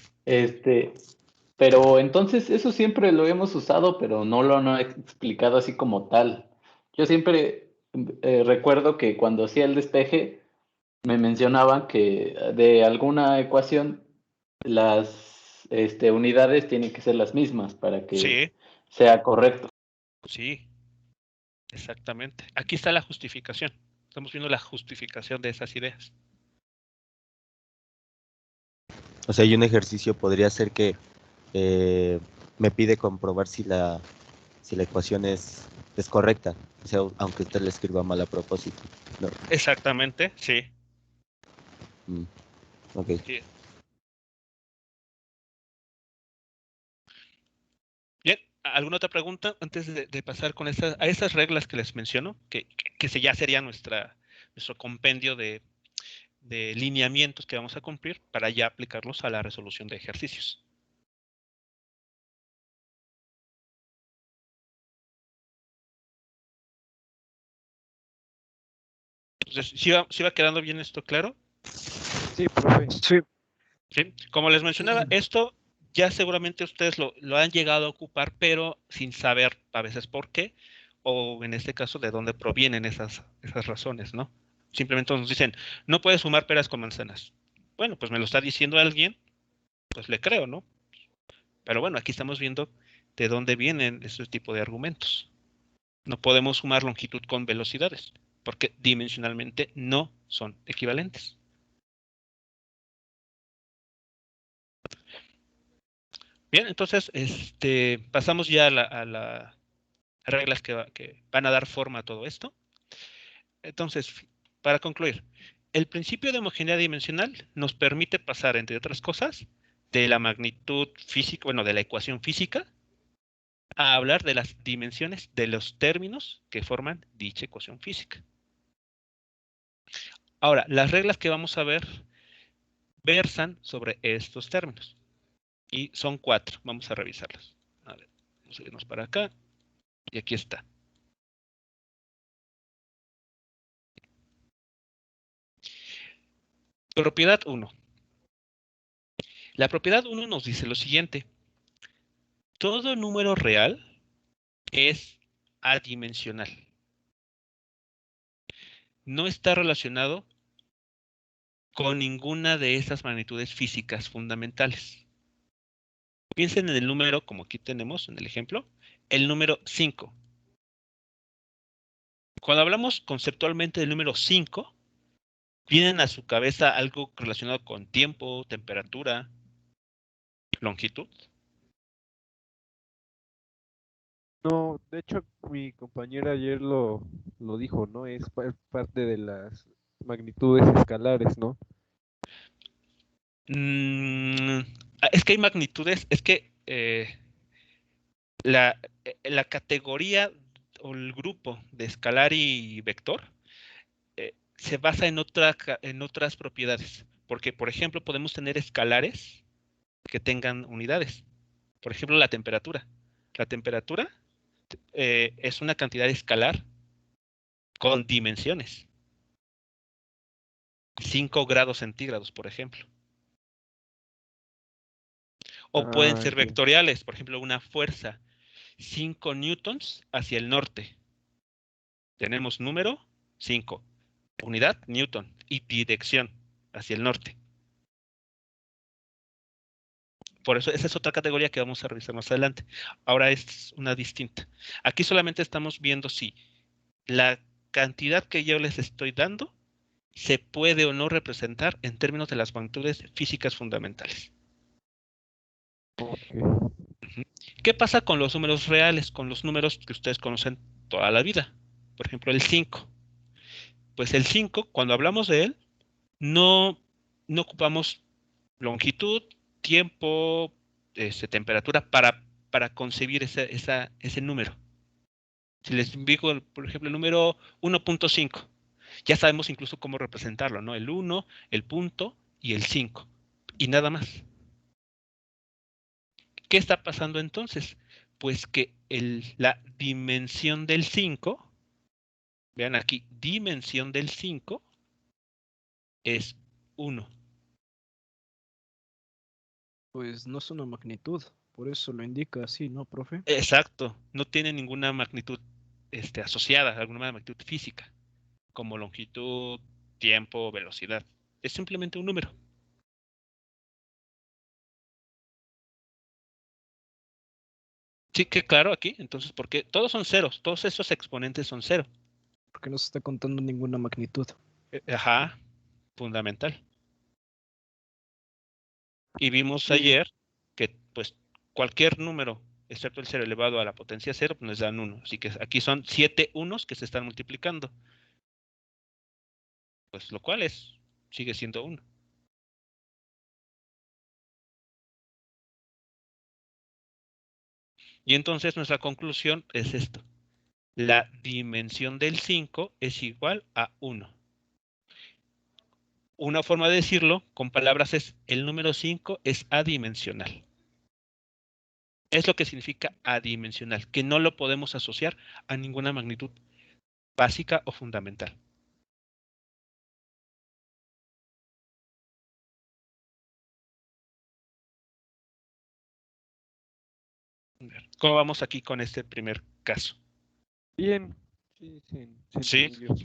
pero entonces eso siempre lo hemos usado, pero no lo han explicado así como tal. Yo siempre recuerdo que cuando hacía el despeje me mencionaban que de alguna ecuación las unidades tienen que ser las mismas para que Sí, sea correcto. sí, exactamente. Aquí está la justificación. Estamos viendo la justificación de esas ideas. o sea, y un ejercicio podría ser que me pide comprobar si la ecuación es correcta. O sea, aunque usted la escriba mal a propósito. No. Exactamente, sí. Ok. Sí. Bien, ¿alguna otra pregunta antes de pasar con a esas reglas que les menciono? Que ya sería nuestro compendio de lineamientos que vamos a cumplir para ya aplicarlos a la resolución de ejercicios. Entonces, ¿sí va quedando bien esto claro? Sí, profe. Sí, ¿Sí? Como les mencionaba, esto ya seguramente ustedes lo han llegado a ocupar, pero sin saber a veces por qué, o en este caso de dónde provienen esas razones, ¿no? Simplemente nos dicen, no puedes sumar peras con manzanas. Bueno, pues me lo está diciendo alguien, pues le creo, ¿no? Pero bueno, aquí estamos viendo de dónde vienen este tipo de argumentos. No podemos sumar longitud con velocidades, porque dimensionalmente no son equivalentes. Bien, entonces pasamos ya a las reglas que van a dar forma a todo esto. Entonces, para concluir, el principio de homogeneidad dimensional nos permite pasar, entre otras cosas, de la magnitud física, bueno, de la ecuación física, a hablar de las dimensiones de los términos que forman dicha ecuación física. Ahora, las reglas que vamos a ver versan sobre estos términos. Y son 4. Vamos a revisarlas. A ver, vamos a irnos para acá. Y aquí está. Propiedad 1. La propiedad 1 nos dice lo siguiente. Todo número real es adimensional. No está relacionado con ninguna de estas magnitudes físicas fundamentales. Piensen en el número, como aquí tenemos en el ejemplo, el número 5. Cuando hablamos conceptualmente del número 5, ¿vienen a su cabeza algo relacionado con tiempo, temperatura, longitud? No, de hecho, mi compañera ayer lo dijo, ¿no? Es parte de las magnitudes escalares, ¿no? Es que hay magnitudes, es que la categoría o el grupo de escalar y vector se basa en otras propiedades. Porque, por ejemplo, podemos tener escalares que tengan unidades. Por ejemplo, la temperatura. La temperatura es una cantidad escalar con dimensiones. 5 grados centígrados, por ejemplo. O pueden ser Ok. vectoriales. Por ejemplo, una fuerza 5 newtons hacia el norte. Tenemos número 5. Unidad, newton. Y dirección hacia el norte. Por eso esa es otra categoría que vamos a revisar más adelante. Ahora es una distinta. Aquí solamente estamos viendo si la cantidad que yo les estoy dando se puede o no representar en términos de las magnitudes físicas fundamentales. Ok. ¿Qué pasa con los números reales? Con los números que ustedes conocen toda la vida. Por ejemplo, el 5. Pues el 5, cuando hablamos de él, no ocupamos longitud, tiempo, temperatura para concebir ese número. Si les digo, por ejemplo, el número 1.5, ya sabemos incluso cómo representarlo, ¿no? El 1, el punto y el 5. Y nada más. ¿Qué está pasando entonces? Pues que la dimensión del 5, vean aquí, dimensión del 5 es 1. Pues no es una magnitud, por eso lo indica así, ¿no, profe? Exacto, no tiene ninguna magnitud asociada, alguna magnitud física, como longitud, tiempo, velocidad. Es simplemente un número. Sí, que claro aquí, entonces, porque todos son ceros, todos esos exponentes son cero. Porque no se está contando ninguna magnitud. Ajá, fundamental. Y vimos Sí. ayer que pues cualquier número, excepto el 0 elevado a la potencia 0, pues nos dan 1. Así que aquí son 7 unos que se están multiplicando. Pues lo cual sigue siendo 1. Y entonces nuestra conclusión es esto. La dimensión del 5 es igual a 1. Una forma de decirlo con palabras es el número 5 es adimensional. Es lo que significa adimensional, que no lo podemos asociar a ninguna magnitud básica o fundamental. ¿Cómo vamos aquí con este primer caso? Bien. Sí, ¿Sí? entendió.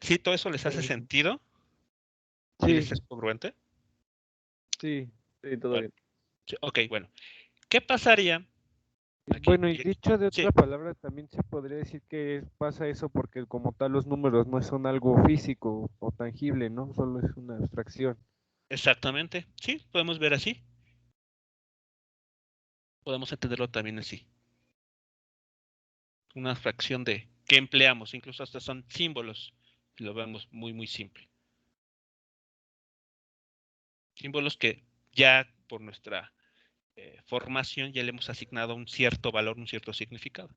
¿Sí todo eso les hace sentido? ¿Sí Sí, les es congruente? sí. todo Bueno. bien. Sí, ok, bueno. ¿Qué pasaría? Aquí, Bueno, y dicho de sí, otra palabra, también se podría decir que pasa eso porque como tal los números no son algo físico o tangible, ¿no? Solo es una abstracción. exactamente. Sí, podemos ver así. Podemos entenderlo también así. Una fracción de que empleamos, incluso hasta son símbolos. Lo vemos muy, muy simple. Símbolos que ya por nuestra formación ya le hemos asignado un cierto valor, un cierto significado.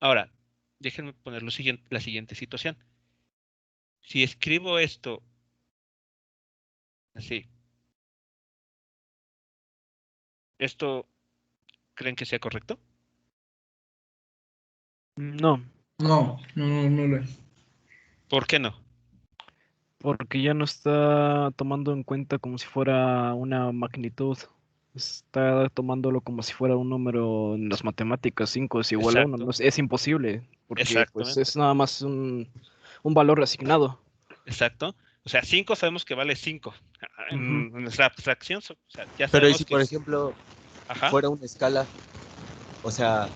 Ahora, déjenme poner la siguiente situación. Si escribo esto así, ¿esto creen que sea correcto? No, No lo es. ¿Por qué no? porque ya no está tomando en cuenta como si fuera una magnitud. Está tomándolo como si fuera un número en las matemáticas. 5 es igual a 1. Exacto, Es imposible, porque pues exactamente, es nada más un valor asignado. exacto. O sea, 5 sabemos que vale 5. En nuestra abstracción, o sea, ya Pero ¿y sabemos si, que por ejemplo, ajá, fuera una escala? O sea,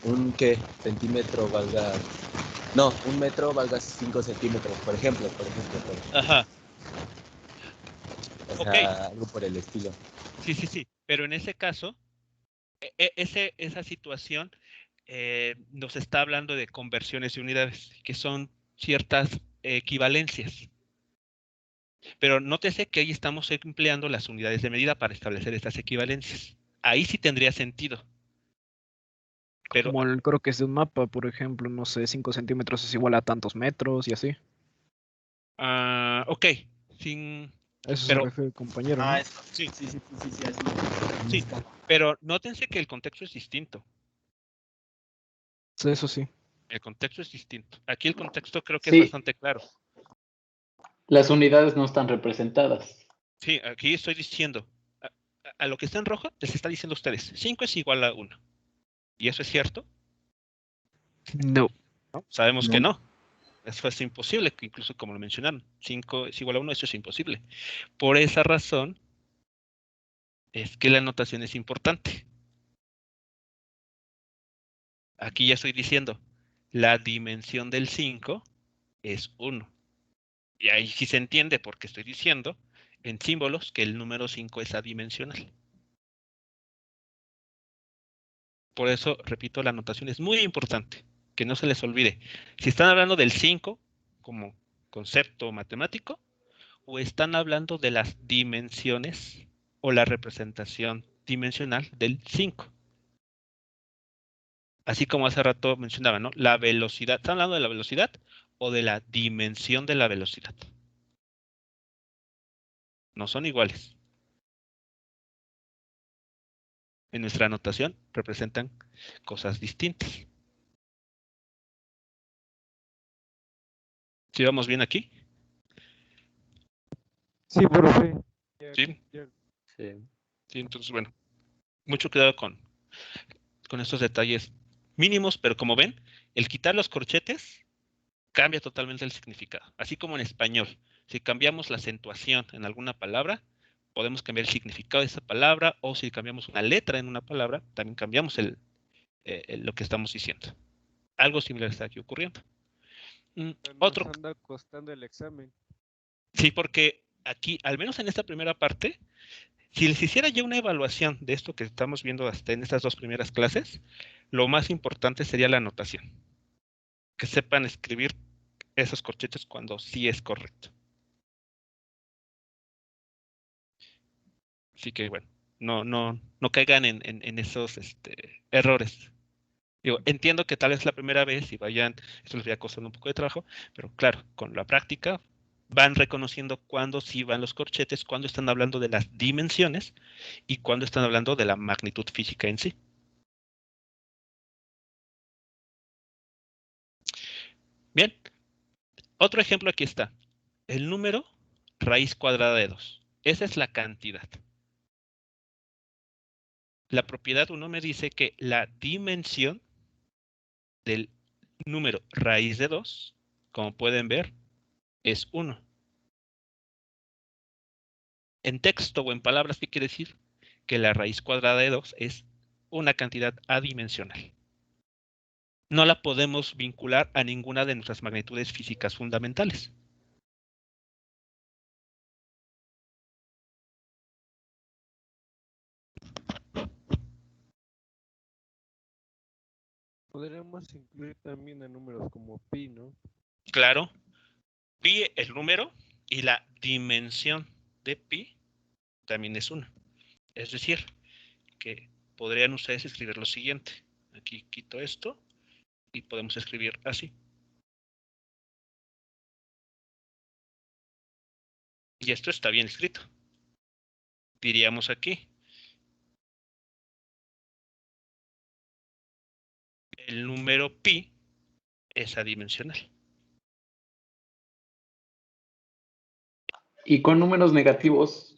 un centímetro valga... No, un metro valga 5 centímetros, por ejemplo. ajá, O ok, sea, algo por el estilo. sí. Pero en ese caso, esa situación nos está hablando de conversiones de unidades, que son ciertas equivalencias. Pero nótese que ahí estamos empleando las unidades de medida para establecer estas equivalencias. Ahí sí tendría sentido. Pero, Como el croquis de un mapa, por ejemplo, no sé, 5 centímetros es igual a tantos metros y así. ok, sin, Eso se pero, refiere el compañero, ¿no? sí, Sí, sí, pero nótense que el contexto es distinto. Sí, eso sí. El contexto es distinto. Aquí el contexto creo que es Sí, bastante claro. las unidades no están representadas. Sí, aquí estoy diciendo, a lo que está en rojo, les está diciendo a ustedes, 5 es igual a 1. ¿Y eso es cierto? No. ¿No? Sabemos que no. Eso es imposible, que incluso como lo mencionaron, 5 es igual a 1, eso es imposible. Por esa razón es que la notación es importante. Aquí ya estoy diciendo, la dimensión del 5 es 1. Y ahí sí se entiende porque estoy diciendo en símbolos que el número 5 es adimensional. Por eso, repito, la notación es muy importante, que no se les olvide. Si están hablando del 5 como concepto matemático o están hablando de las dimensiones o la representación dimensional del 5. Así como hace rato mencionaba, ¿no? La velocidad. ¿Están hablando de la velocidad o de la dimensión de la velocidad? No son iguales. En nuestra anotación representan cosas distintas. ¿Sí vamos bien aquí? Sí, profe. Sí. Sí. Sí, entonces, bueno, mucho cuidado con estos detalles mínimos, pero como ven, el quitar los corchetes cambia totalmente el significado. Así como en español, si cambiamos la acentuación en alguna palabra, podemos cambiar el significado de esa palabra, o si cambiamos una letra en una palabra, también cambiamos lo que estamos diciendo. Algo similar está aquí ocurriendo. Otro. Nos anda costando el examen. Sí, porque aquí, al menos en esta primera parte, si les hiciera ya una evaluación de esto que estamos viendo hasta en estas 2 primeras clases, lo más importante sería la anotación. Que sepan escribir esos corchetes cuando sí es correcto. Así que bueno, no caigan en esos errores. Digo, entiendo que tal vez la primera vez y esto les vaya costando un poco de trabajo, pero claro, con la práctica van reconociendo cuándo sí van los corchetes, cuándo están hablando de las dimensiones y cuándo están hablando de la magnitud física en sí. Bien, otro ejemplo aquí está. El número raíz cuadrada de 2. Esa es la cantidad. La propiedad 1 me dice que la dimensión del número raíz de 2, como pueden ver, es 1. En texto o en palabras, ¿qué quiere decir? Que la raíz cuadrada de 2 es una cantidad adimensional. No la podemos vincular a ninguna de nuestras magnitudes físicas fundamentales. Podríamos incluir también a números como pi, ¿no? Claro, pi, el número, y la dimensión de pi también es 1. Es decir, que podrían ustedes escribir lo siguiente. Aquí quito esto y podemos escribir así. Y esto está bien escrito. Diríamos aquí. El número pi es adimensional. Y con números negativos.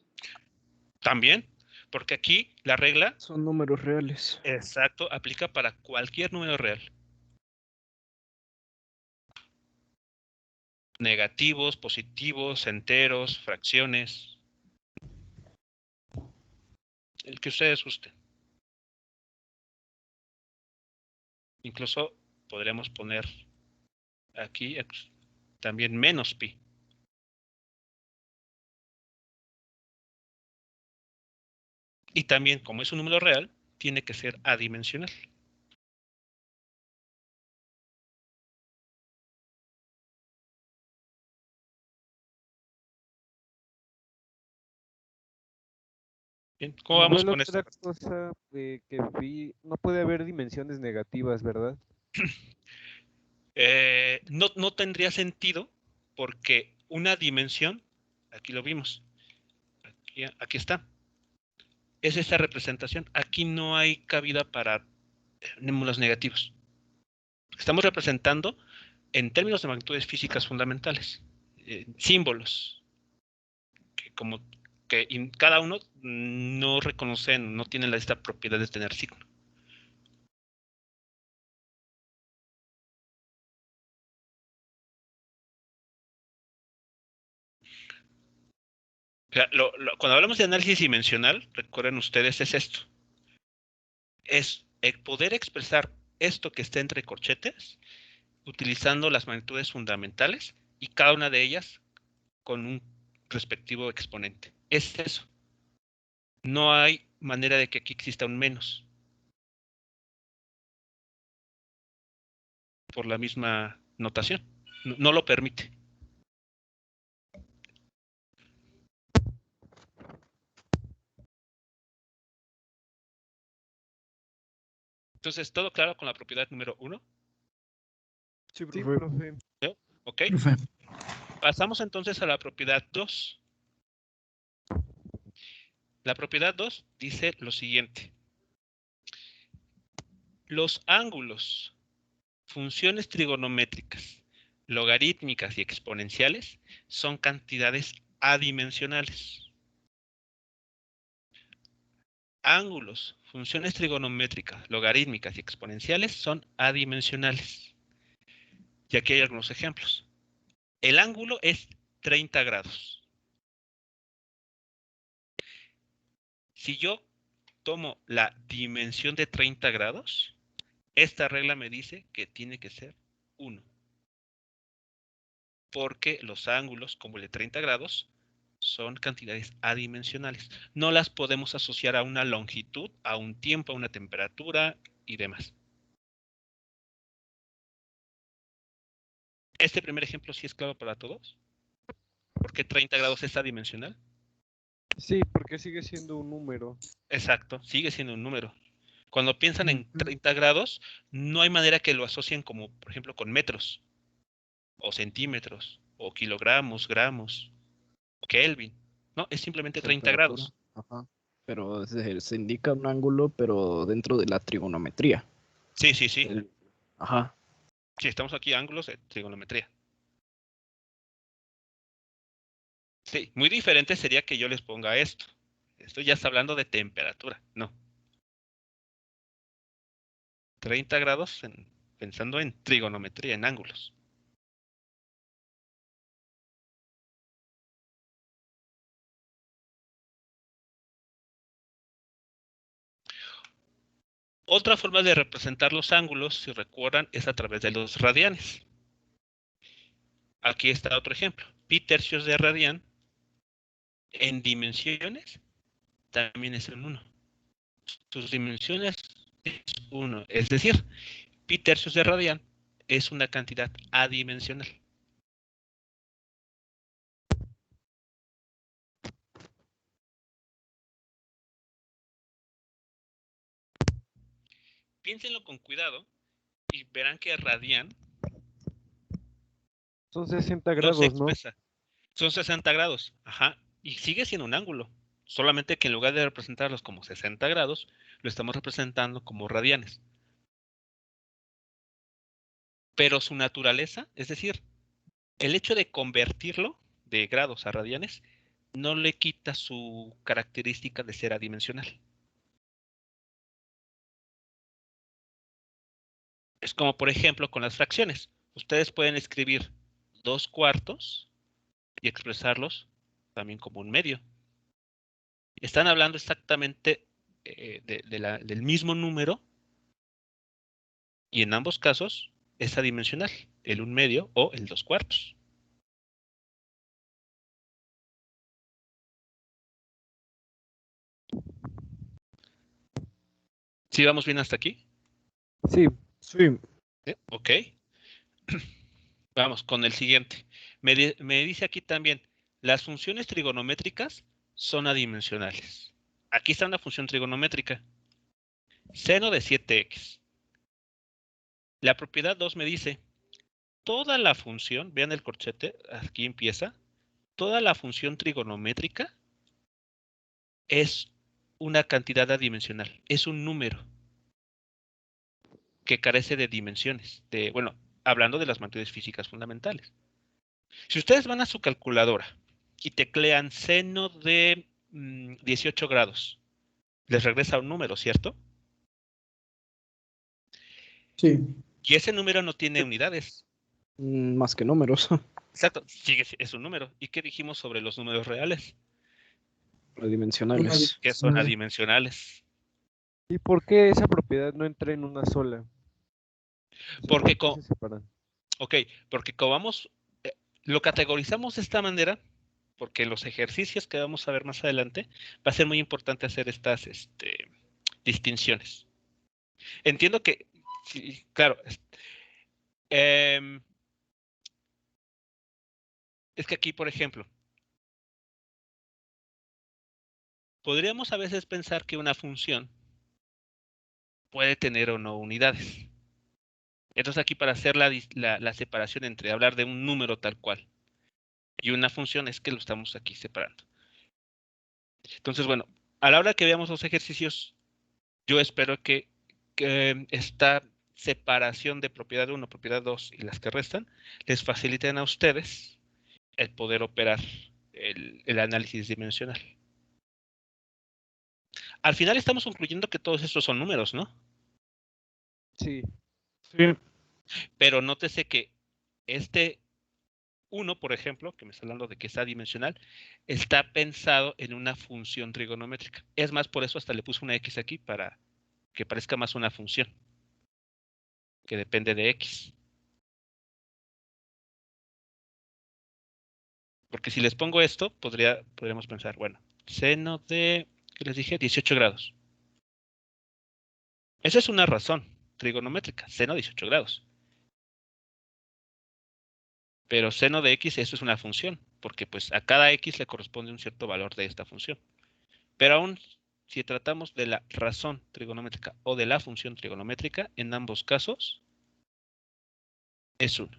También, porque aquí la regla, Son números reales. exacto, aplica para cualquier número real. Negativos, positivos, enteros, fracciones. El que ustedes gusten. Incluso podríamos poner aquí también menos pi. Y también, como es un número real, tiene que ser adimensional. Bien, ¿cómo vamos Igual con esta otra parte? cosa que vi, no puede haber dimensiones negativas, ¿verdad? No tendría sentido porque una dimensión, aquí lo vimos, aquí está, es esta representación. Aquí no hay cabida para números negativos. Estamos representando en términos de magnitudes físicas fundamentales, símbolos, que cada uno no reconocen, no tienen esta propiedad de tener signo. O sea, cuando hablamos de análisis dimensional, recuerden ustedes, es esto. Es poder expresar esto que está entre corchetes utilizando las magnitudes fundamentales y cada una de ellas con un respectivo exponente. Es eso. No hay manera de que aquí exista un menos por la misma notación. No lo permite. Entonces, ¿todo claro con la propiedad número 1? Sí, Sí, profe. profe. ¿Ok? Profe. Pasamos entonces a la propiedad 2. La propiedad 2 dice lo siguiente. Los ángulos, funciones trigonométricas, logarítmicas y exponenciales son cantidades adimensionales. Ángulos, funciones trigonométricas, logarítmicas y exponenciales son adimensionales. Y aquí hay algunos ejemplos. El ángulo es 30 grados. Si yo tomo la dimensión de 30 grados, esta regla me dice que tiene que ser 1. Porque los ángulos, como el de 30 grados, son cantidades adimensionales. No las podemos asociar a una longitud, a un tiempo, a una temperatura y demás. Este primer ejemplo sí es claro para todos. ¿Por qué 30 grados es adimensional? Sí, porque sigue siendo un número. Exacto, sigue siendo un número. Cuando piensan en 30 grados, no hay manera que lo asocien como, por ejemplo, con metros, o centímetros, o kilogramos, gramos, o Kelvin. No, es simplemente 30 Temperatura. grados. Ajá. Pero se indica un ángulo, pero dentro de la trigonometría. Sí, sí, sí. Ajá. Sí, estamos aquí ángulos de trigonometría. Sí, muy diferente sería que yo les ponga esto. Esto ya está hablando de temperatura, no. 30 grados pensando en trigonometría, en ángulos. Otra forma de representar los ángulos, si recuerdan, es a través de los radianes. Aquí está otro ejemplo. Pi tercios de radian en dimensiones también es un 1. Sus dimensiones es 1. Es decir, pi tercios de radian es una cantidad adimensional. Piénsenlo con cuidado y verán que radian Son 60 no se grados, ¿no? expresa. Son 60 grados. Ajá. Y sigue siendo un ángulo. Solamente que en lugar de representarlos como 60 grados, lo estamos representando como radianes. Pero su naturaleza, es decir, el hecho de convertirlo de grados a radianes, no le quita su característica de ser adimensional. Es como, por ejemplo, con las fracciones. Ustedes pueden escribir 2/4 y expresarlos también como un medio. Están hablando exactamente del mismo número y en ambos casos es adimensional, el 1/2 o el 2/4. ¿Sí vamos bien hasta aquí? Sí. Sí. Ok. Vamos con el siguiente. Me dice aquí también, las funciones trigonométricas son adimensionales. Aquí está una función trigonométrica. Seno de 7x. La propiedad 2 me dice, toda la función, vean el corchete, aquí empieza, toda la función trigonométrica es una cantidad adimensional, es un número que carece de dimensiones, bueno, hablando de las matrices físicas fundamentales. Si ustedes van a su calculadora y teclean seno de 18 grados, les regresa un número, ¿cierto? Sí. Y ese número no tiene unidades. Más que números. Exacto, es un número. ¿Y qué dijimos sobre los números reales? Adimensionales. Que son adimensionales. ¿Y por qué esa propiedad no entra en una sola? Porque, ¿Por qué se separan? porque como vamos, lo categorizamos de esta manera, porque en los ejercicios que vamos a ver más adelante, va a ser muy importante hacer estas distinciones. Entiendo que, sí, claro, es que aquí, por ejemplo, podríamos a veces pensar que una función puede tener o no unidades. Entonces aquí para hacer la separación entre hablar de un número tal cual y una función es que lo estamos aquí separando. Entonces, bueno, a la hora que veamos los ejercicios, yo espero que esta separación de propiedad 1, propiedad 2 y las que restan les faciliten a ustedes el poder operar el análisis dimensional. Al final estamos concluyendo que todos estos son números, ¿no? Sí. Sí. Pero nótese que este 1, por ejemplo, que me está hablando de que es adimensional, está pensado en una función trigonométrica. Es más, por eso hasta le puse una X aquí para que parezca más una función que depende de X. Porque si les pongo esto, podríamos pensar, bueno, seno de, ¿qué les dije? 18 grados. Esa es una razón trigonométrica, seno de 18 grados. Pero seno de X, eso es una función, porque pues a cada X le corresponde un cierto valor de esta función. Pero aún si tratamos de la razón trigonométrica o de la función trigonométrica, en ambos casos es 1.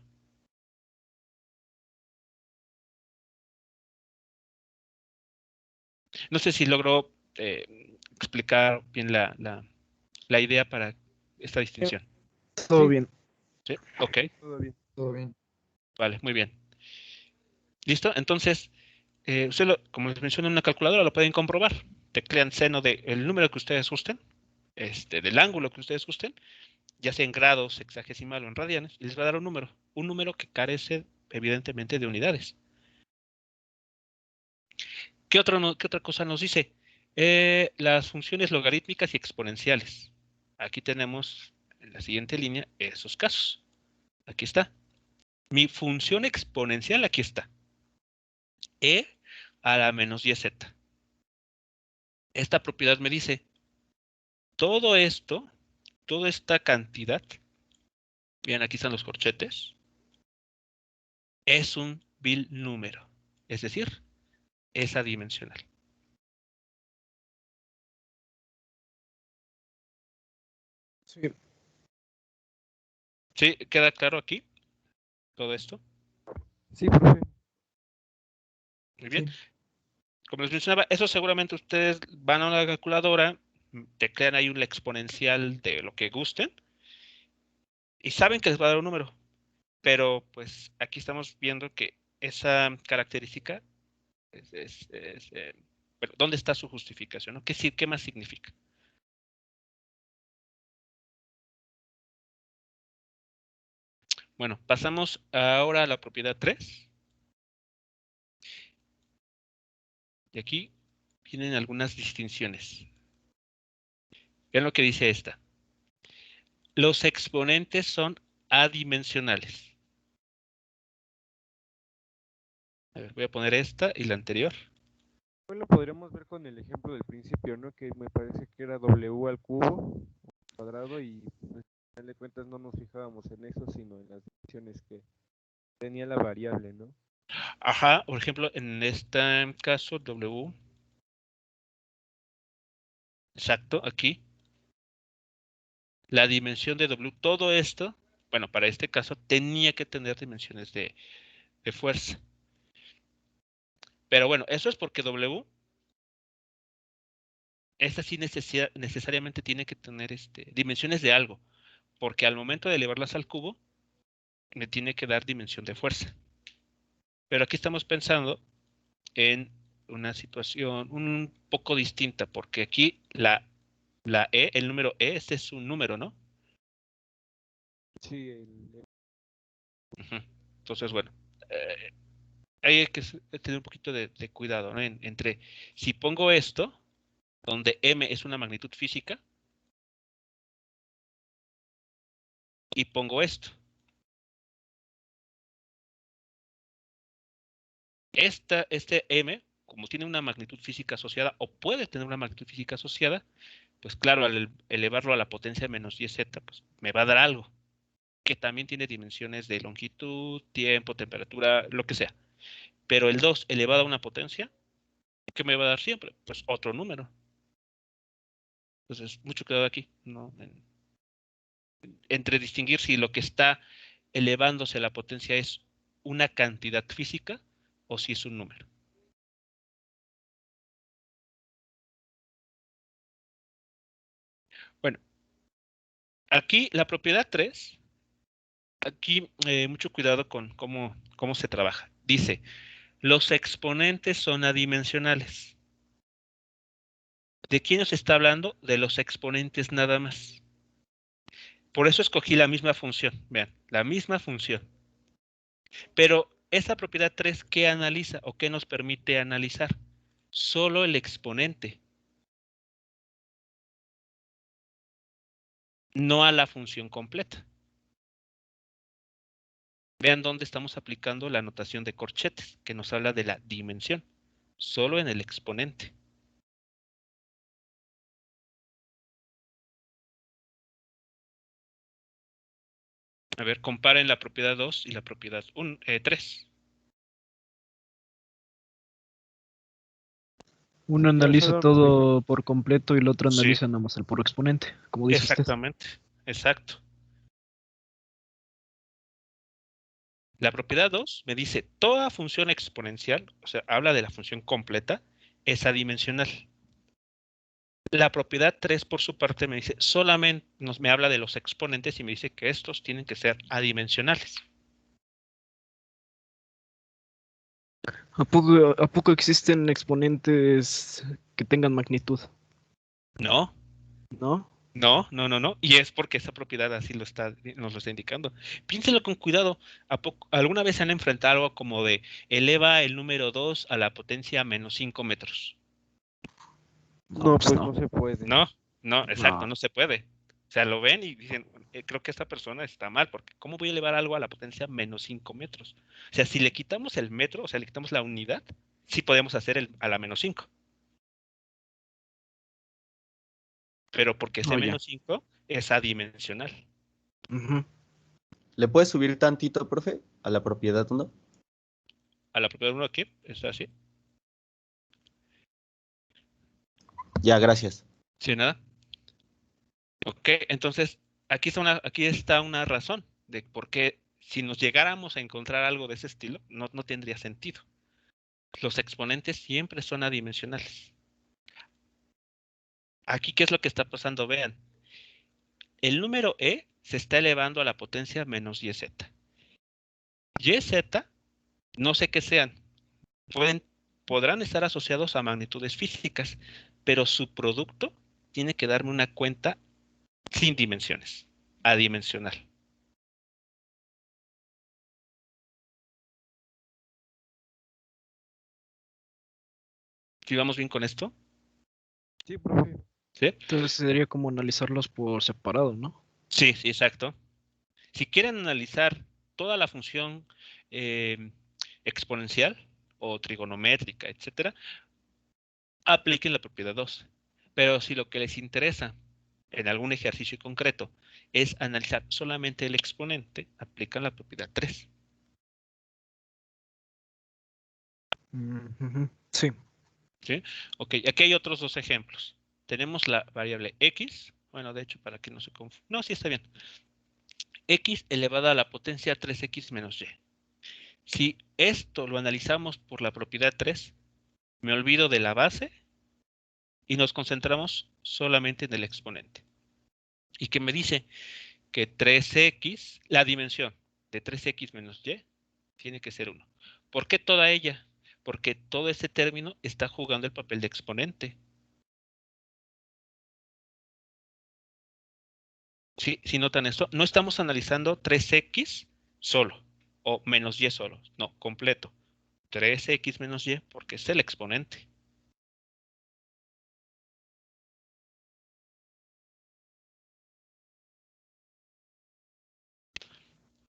No sé si logro explicar bien la idea para esta distinción. Todo Sí. bien. ¿Sí? Ok, Todo bien. Todo bien. vale, muy bien. ¿Listo? Entonces, como les mencioné en una calculadora, lo pueden comprobar. Teclean seno del número que ustedes gusten, del ángulo que ustedes gusten, ya sea en grados, hexagesimal o en radianes, y les va a dar un número que carece evidentemente de unidades. ¿Qué otra cosa nos dice? Las funciones logarítmicas y exponenciales. Aquí tenemos en la siguiente línea esos casos. Aquí está. Mi función exponencial aquí está. E a la menos 10z. Esta propiedad me dice, todo esto, toda esta cantidad, bien, aquí están los corchetes, es un bilnúmero, es decir, es adimensional. Sí. ¿Sí? ¿Queda claro aquí todo esto? Sí, profe. Muy bien. Sí. Como les mencionaba, eso seguramente ustedes van a una calculadora, teclean ahí un exponencial de lo que gusten y saben que les va a dar un número. Pero pues aquí estamos viendo que esa característica pero ¿dónde está su justificación? ¿No? ¿Qué más significa? Bueno, pasamos ahora a la propiedad 3. Y aquí vienen algunas distinciones. Vean lo que dice esta. Los exponentes son adimensionales. A ver, voy a poner esta y la anterior. Pues lo podríamos ver con el ejemplo del principio, ¿no? Que me parece que era w al cubo cuadrado y pues, al final de cuentas no nos fijábamos en eso, sino en las dimensiones que tenía la variable, ¿no? Ajá, por ejemplo, en este caso, W. Exacto, aquí. La dimensión de W, todo esto, bueno, para este caso tenía que tener dimensiones de fuerza. Pero bueno, eso es porque W, esta sí necesariamente tiene que tener dimensiones de algo, porque al momento de elevarlas al cubo, me tiene que dar dimensión de fuerza. Pero aquí estamos pensando en una situación un poco distinta, porque aquí el número E, este es un número, ¿no? Sí, Ujú. Entonces, bueno, hay que tener un poquito de cuidado, ¿no? Entre si pongo esto, donde M es una magnitud física, y pongo esto. Este M, como tiene una magnitud física asociada, o puede tener una magnitud física asociada, pues claro, al elevarlo a la potencia menos 10z, pues me va a dar algo, que también tiene dimensiones de longitud, tiempo, temperatura, lo que sea. Pero el 2 elevado a una potencia, ¿qué me va a dar siempre? Pues otro número. Entonces, mucho cuidado aquí, ¿no? Entre distinguir si lo que está elevándose a la potencia es una cantidad física o si es un número. Bueno, aquí la propiedad 3, aquí mucho cuidado con cómo se trabaja. Dice, los exponentes son adimensionales. ¿De quién nos está hablando? De los exponentes nada más. Por eso escogí la misma función. Vean, la misma función. Pero esa propiedad 3, ¿qué analiza o qué nos permite analizar? Solo el exponente. No a la función completa. Vean dónde estamos aplicando la notación de corchetes, que nos habla de la dimensión. Solo en el exponente. A ver, comparen la propiedad 2 y la propiedad 3. Uno analiza Solo- todo por completo y el otro Sí. analiza nada más el puro exponente, como dice usted. Exactamente, exacto. La propiedad 2 me dice toda función exponencial, o sea, habla de la función completa, es adimensional. La propiedad 3 por su parte me dice solamente me habla de los exponentes y me dice que estos tienen que ser adimensionales. ¿A poco existen exponentes que tengan magnitud? No, ¿No? no. Y es porque esa propiedad así nos lo está indicando. Piénselo con cuidado. ¿Alguna vez se han enfrentado algo como de eleva el número 2 a la potencia menos 5 metros? No, pues no. no se puede. No, exacto, No. no se puede. O sea, lo ven y dicen, creo que esta persona está mal, porque ¿cómo voy a elevar algo a la potencia menos 5 metros? O sea, si le quitamos el metro, o sea, le quitamos la unidad, sí podemos hacer a la menos 5. Pero porque ese Oh, ya. menos 5 es adimensional. Ujú. ¿Le puedes subir tantito, profe, a la propiedad 1? A la propiedad 1 aquí, es así. Ya, gracias. ¿Sí, nada? Ok, entonces aquí está una razón de por qué si nos llegáramos a encontrar algo de ese estilo, no tendría sentido. Los exponentes siempre son adimensionales. Aquí, ¿qué es lo que está pasando? Vean, el número e se está elevando a la potencia menos YZ. YZ, no sé qué sean, podrán estar asociados a magnitudes físicas, pero su producto tiene que darme una cuenta sin dimensiones, adimensional. ¿Sí vamos bien con esto? Sí, profe. ¿Sí? Entonces sería como analizarlos por separado, ¿no? Sí, exacto. Si quieren analizar toda la función exponencial o trigonométrica, etcétera, apliquen la propiedad 2. Pero si lo que les interesa en algún ejercicio concreto es analizar solamente el exponente, aplican la propiedad 3. Ujú. Sí. ¿Sí? Ok, aquí hay otros dos ejemplos. Tenemos la variable x. Bueno, de hecho, para que no se confunda. No, sí está bien. X elevada a la potencia 3x menos y. Si esto lo analizamos por la propiedad 3, me olvido de la base y nos concentramos solamente en el exponente. Y que me dice que 3x, la dimensión de 3x menos y, tiene que ser 1. ¿Por qué toda ella? Porque todo ese término está jugando el papel de exponente. ¿Sí? Si notan esto, no estamos analizando 3x solo o menos y solo, no, completo. 3x menos y porque es el exponente.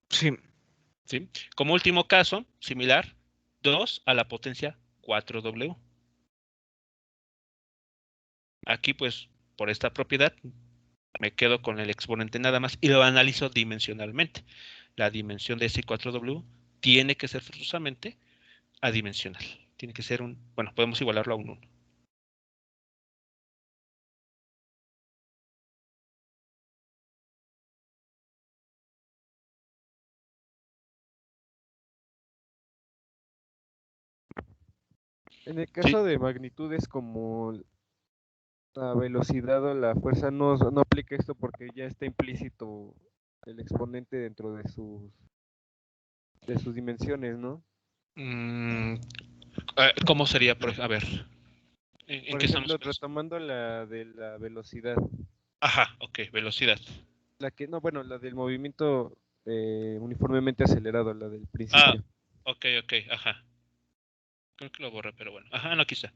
Sí. ¿Sí? Como último caso, similar, 2 a la potencia 4w. Aquí, pues, por esta propiedad, me quedo con el exponente nada más y lo analizo dimensionalmente. La dimensión de ese 4w tiene que ser forzosamente adimensional. Tiene que ser bueno, podemos igualarlo a un 1. En el caso de magnitudes como la velocidad o la fuerza, no aplica esto porque ya está implícito el exponente dentro de sus dimensiones, ¿no? ¿Cómo sería? A ver, ¿en Por qué estamos ejemplo, pensando? retomando la de la velocidad, Ajá, ok, velocidad. la del movimiento uniformemente acelerado, la del Ah, principio. ok, ajá. Creo que lo borré, pero bueno. Ajá, no, aquí está.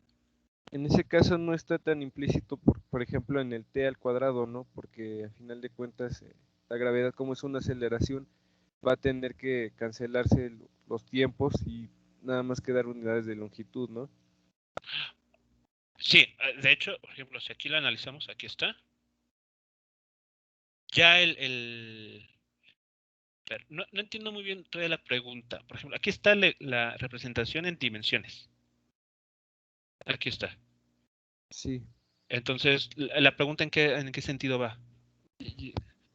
En ese caso no está tan implícito, por ejemplo, en el t al cuadrado, ¿no? Porque a final de cuentas la gravedad, como es una aceleración, va a tener que cancelarse los tiempos y nada más quedar unidades de longitud, ¿no? Sí, de hecho, por ejemplo, si aquí lo analizamos, aquí está. Ya a ver, no entiendo muy bien todavía la pregunta. Por ejemplo, aquí está la representación en dimensiones. Aquí está. Sí. Entonces, la pregunta en qué sentido va.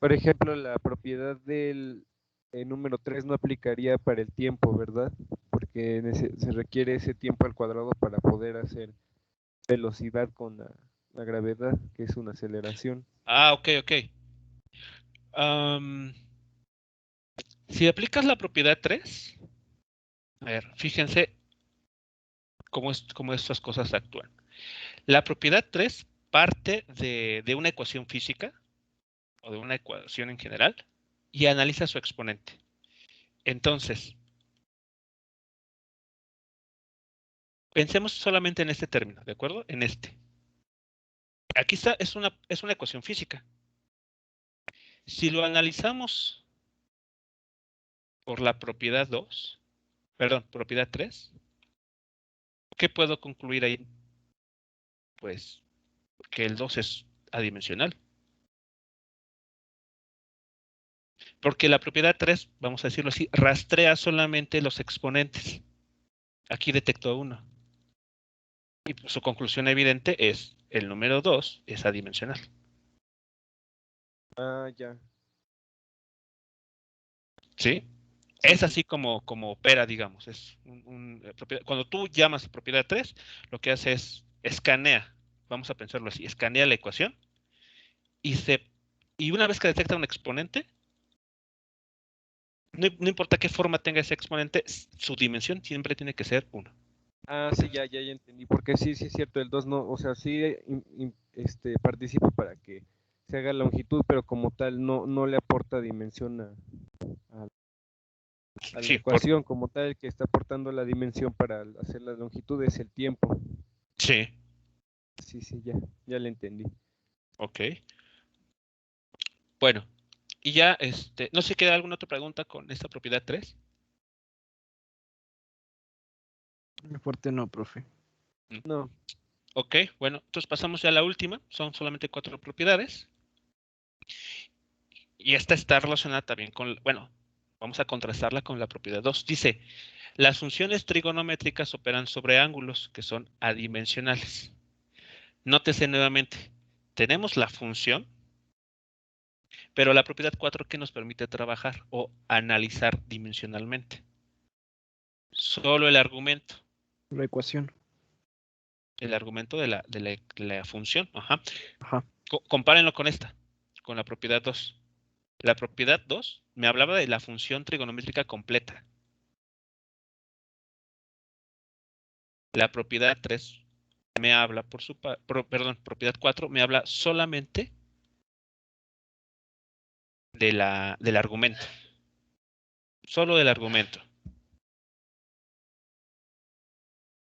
Por ejemplo, la propiedad del número 3 no aplicaría para el tiempo, ¿verdad? Porque se requiere ese tiempo al cuadrado para poder hacer velocidad con la gravedad, que es una aceleración. Ah, ok. Si aplicas la propiedad 3, a ver, fíjense cómo estas cosas actúan. La propiedad 3 parte de una ecuación física o de una ecuación en general y analiza su exponente. Entonces, pensemos solamente en este término, ¿de acuerdo? En este. Aquí está, es una ecuación física. Si lo analizamos por la propiedad 2, perdón, propiedad 3, ¿qué puedo concluir ahí? Pues que el 2 es adimensional. Porque la propiedad 3, vamos a decirlo así, rastrea solamente los exponentes. Aquí detectó 1. Y pues, su conclusión evidente es el número 2 es adimensional. Ah, ya. ¿Sí? Sí, Es sí. así como opera, digamos. Cuando tú llamas a propiedad 3, lo que hace es escanea, vamos a pensarlo así, escanea la ecuación y, y una vez que detecta un exponente, no importa qué forma tenga ese exponente, su dimensión siempre tiene que ser 1. Ah, sí, ya entendí. Porque sí, es cierto, el 2 no, o sea, sí participa para que se haga longitud, pero como tal no le aporta dimensión a la Sí, ecuación. Como tal, el que está aportando la dimensión para hacer la longitud es el tiempo. sí, Sí, ya le entendí. ok. Bueno, y ya, ¿no se queda alguna otra pregunta con esta propiedad 3? Fuerte no, profe. No, Ok, bueno, entonces pasamos ya a la última. Son solamente 4 propiedades. Y esta está relacionada también con, bueno, vamos a contrastarla con la propiedad 2. Dice, las funciones trigonométricas operan sobre ángulos que son adimensionales. Nótese nuevamente, tenemos la función, pero la propiedad 4 que nos permite trabajar o analizar dimensionalmente. Solo el argumento. La ecuación. El argumento de la función. Ajá. Ajá. Compárenlo con esta, con la propiedad 2. La propiedad 2 me hablaba de la función trigonométrica completa. La propiedad 3 me habla propiedad 4 me habla solamente del argumento. Solo del argumento.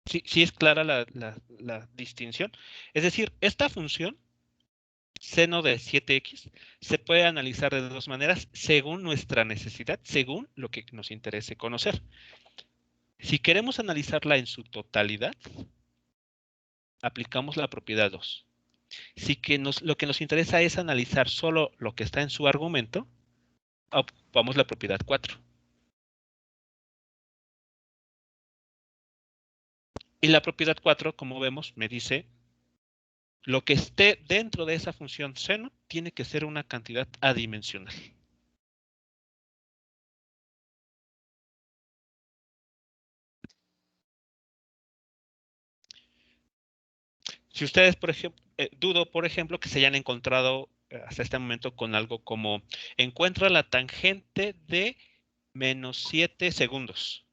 Sí es clara la distinción. Es decir, esta función, seno de 7x, se puede analizar de dos maneras según nuestra necesidad, según lo que nos interese conocer. Si queremos analizarla en su totalidad, aplicamos la propiedad 2. Si lo que nos interesa es analizar solo lo que está en su argumento, ocupamos la propiedad 4. Y la propiedad 4, como vemos, me dice lo que esté dentro de esa función seno tiene que ser una cantidad adimensional. Si ustedes, por ejemplo, dudo, por ejemplo, que se hayan encontrado hasta este momento con algo como encuentra la tangente de menos 7 segundos.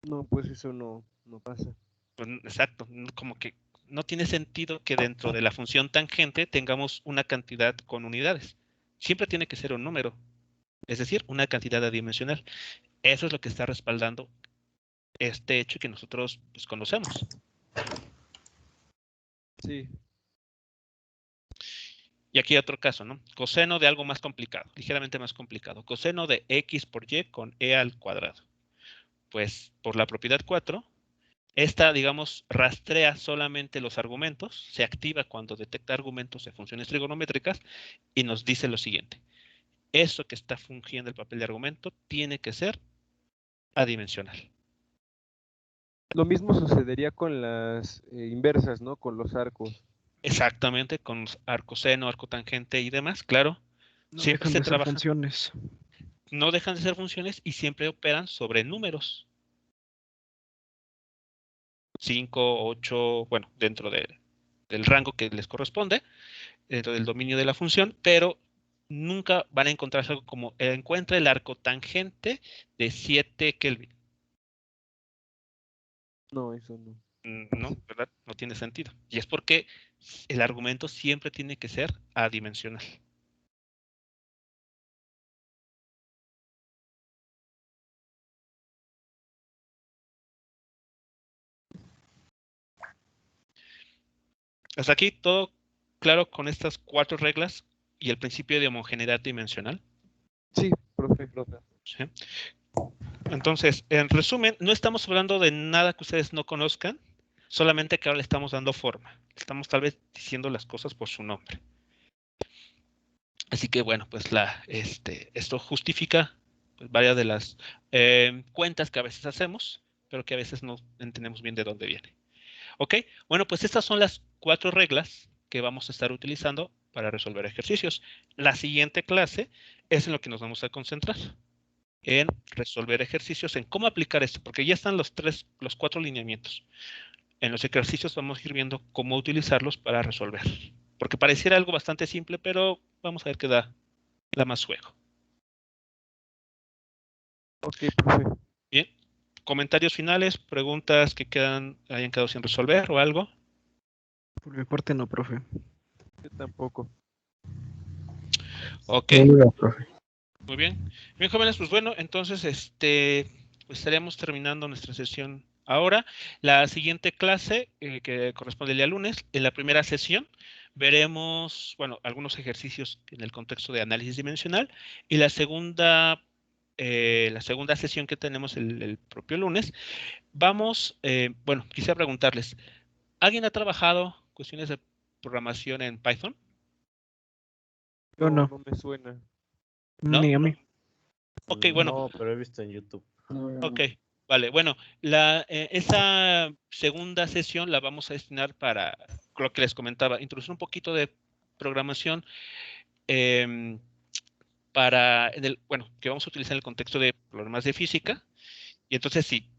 No, pues eso no pasa. Pues, exacto, como que no tiene sentido que dentro de la función tangente tengamos una cantidad con unidades. Siempre tiene que ser un número, es decir, una cantidad adimensional. Eso es lo que está respaldando este hecho que nosotros pues, conocemos. Sí. Y aquí otro caso, ¿no? Coseno de algo más complicado, ligeramente más complicado. Coseno de x por y con e al cuadrado. Pues por la propiedad 4, esta, digamos, rastrea solamente los argumentos, se activa cuando detecta argumentos de funciones trigonométricas y nos dice lo siguiente. Eso que está fungiendo el papel de argumento tiene que ser adimensional. Lo mismo sucedería con las inversas, ¿no? Con los arcos. Exactamente, con arco seno, arco tangente y demás, claro. No Siempre dejan se de ser trabaja. funciones. No dejan de ser funciones y siempre operan sobre números. 5, 8, bueno, dentro del rango que les corresponde, dentro del dominio de la función, pero nunca van a encontrar algo como encuentra el arco tangente de 7 Kelvin. No, eso no. No, ¿verdad? No tiene sentido. Y es porque el argumento siempre tiene que ser adimensional. Hasta aquí todo claro con estas 4 reglas y el principio de homogeneidad dimensional. Sí, profe. ¿Sí? Entonces, en resumen, no estamos hablando de nada que ustedes no conozcan, solamente que ahora le estamos dando forma. Estamos tal vez diciendo las cosas por su nombre. Así que bueno, pues esto justifica pues, varias de las cuentas que a veces hacemos, pero que a veces no entendemos bien de dónde viene. ¿Ok? Bueno, pues estas son las 4 reglas que vamos a estar utilizando para resolver ejercicios. La siguiente clase es en lo que nos vamos a concentrar, en resolver ejercicios, en cómo aplicar esto, porque ya están los 4 lineamientos. En los ejercicios vamos a ir viendo cómo utilizarlos para resolver. Porque pareciera algo bastante simple, pero vamos a ver qué da más juego. Ok, profe. Bien. ¿Comentarios finales? ¿Preguntas que hayan quedado sin resolver o algo? Por mi parte no, profe. Yo tampoco. Ok. No, profe. Muy bien. Bien, jóvenes, pues bueno, entonces pues estaríamos terminando nuestra sesión ahora. La siguiente clase, que corresponde el día lunes, en la primera sesión, veremos, bueno, algunos ejercicios en el contexto de análisis dimensional. Y la segunda sesión que tenemos el propio lunes, vamos, bueno, quisiera preguntarles, ¿alguien ha trabajado cuestiones de programación en Python? Yo no. No me suena. ¿No? Ni a mí. Ok, bueno. No, pero he visto en YouTube. Ok, vale. Bueno, esa segunda sesión la vamos a destinar para lo que les comentaba, introducir un poquito de programación bueno, que vamos a utilizar en el contexto de problemas de física. Y entonces, sí,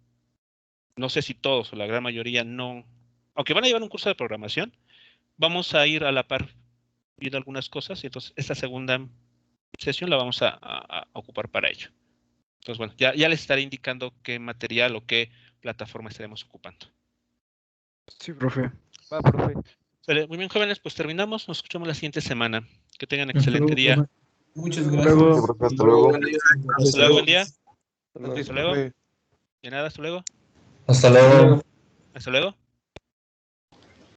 no sé si todos o la gran mayoría no, aunque van a llevar un curso de programación, vamos a ir a la par viendo algunas cosas. Y entonces, esta segunda sesión la vamos a ocupar para ello. Entonces, bueno, ya les estaré indicando qué material o qué plataforma estaremos ocupando. Sí, profe. Va, profe. Vale, muy bien, jóvenes, pues terminamos. Nos escuchamos la siguiente semana. Que tengan excelente día. Muchas Hasta gracias. luego. Hasta luego. Hasta luego, buen día. Hasta luego, Hasta luego. profe. De nada, hasta luego. Hasta luego. Hasta luego.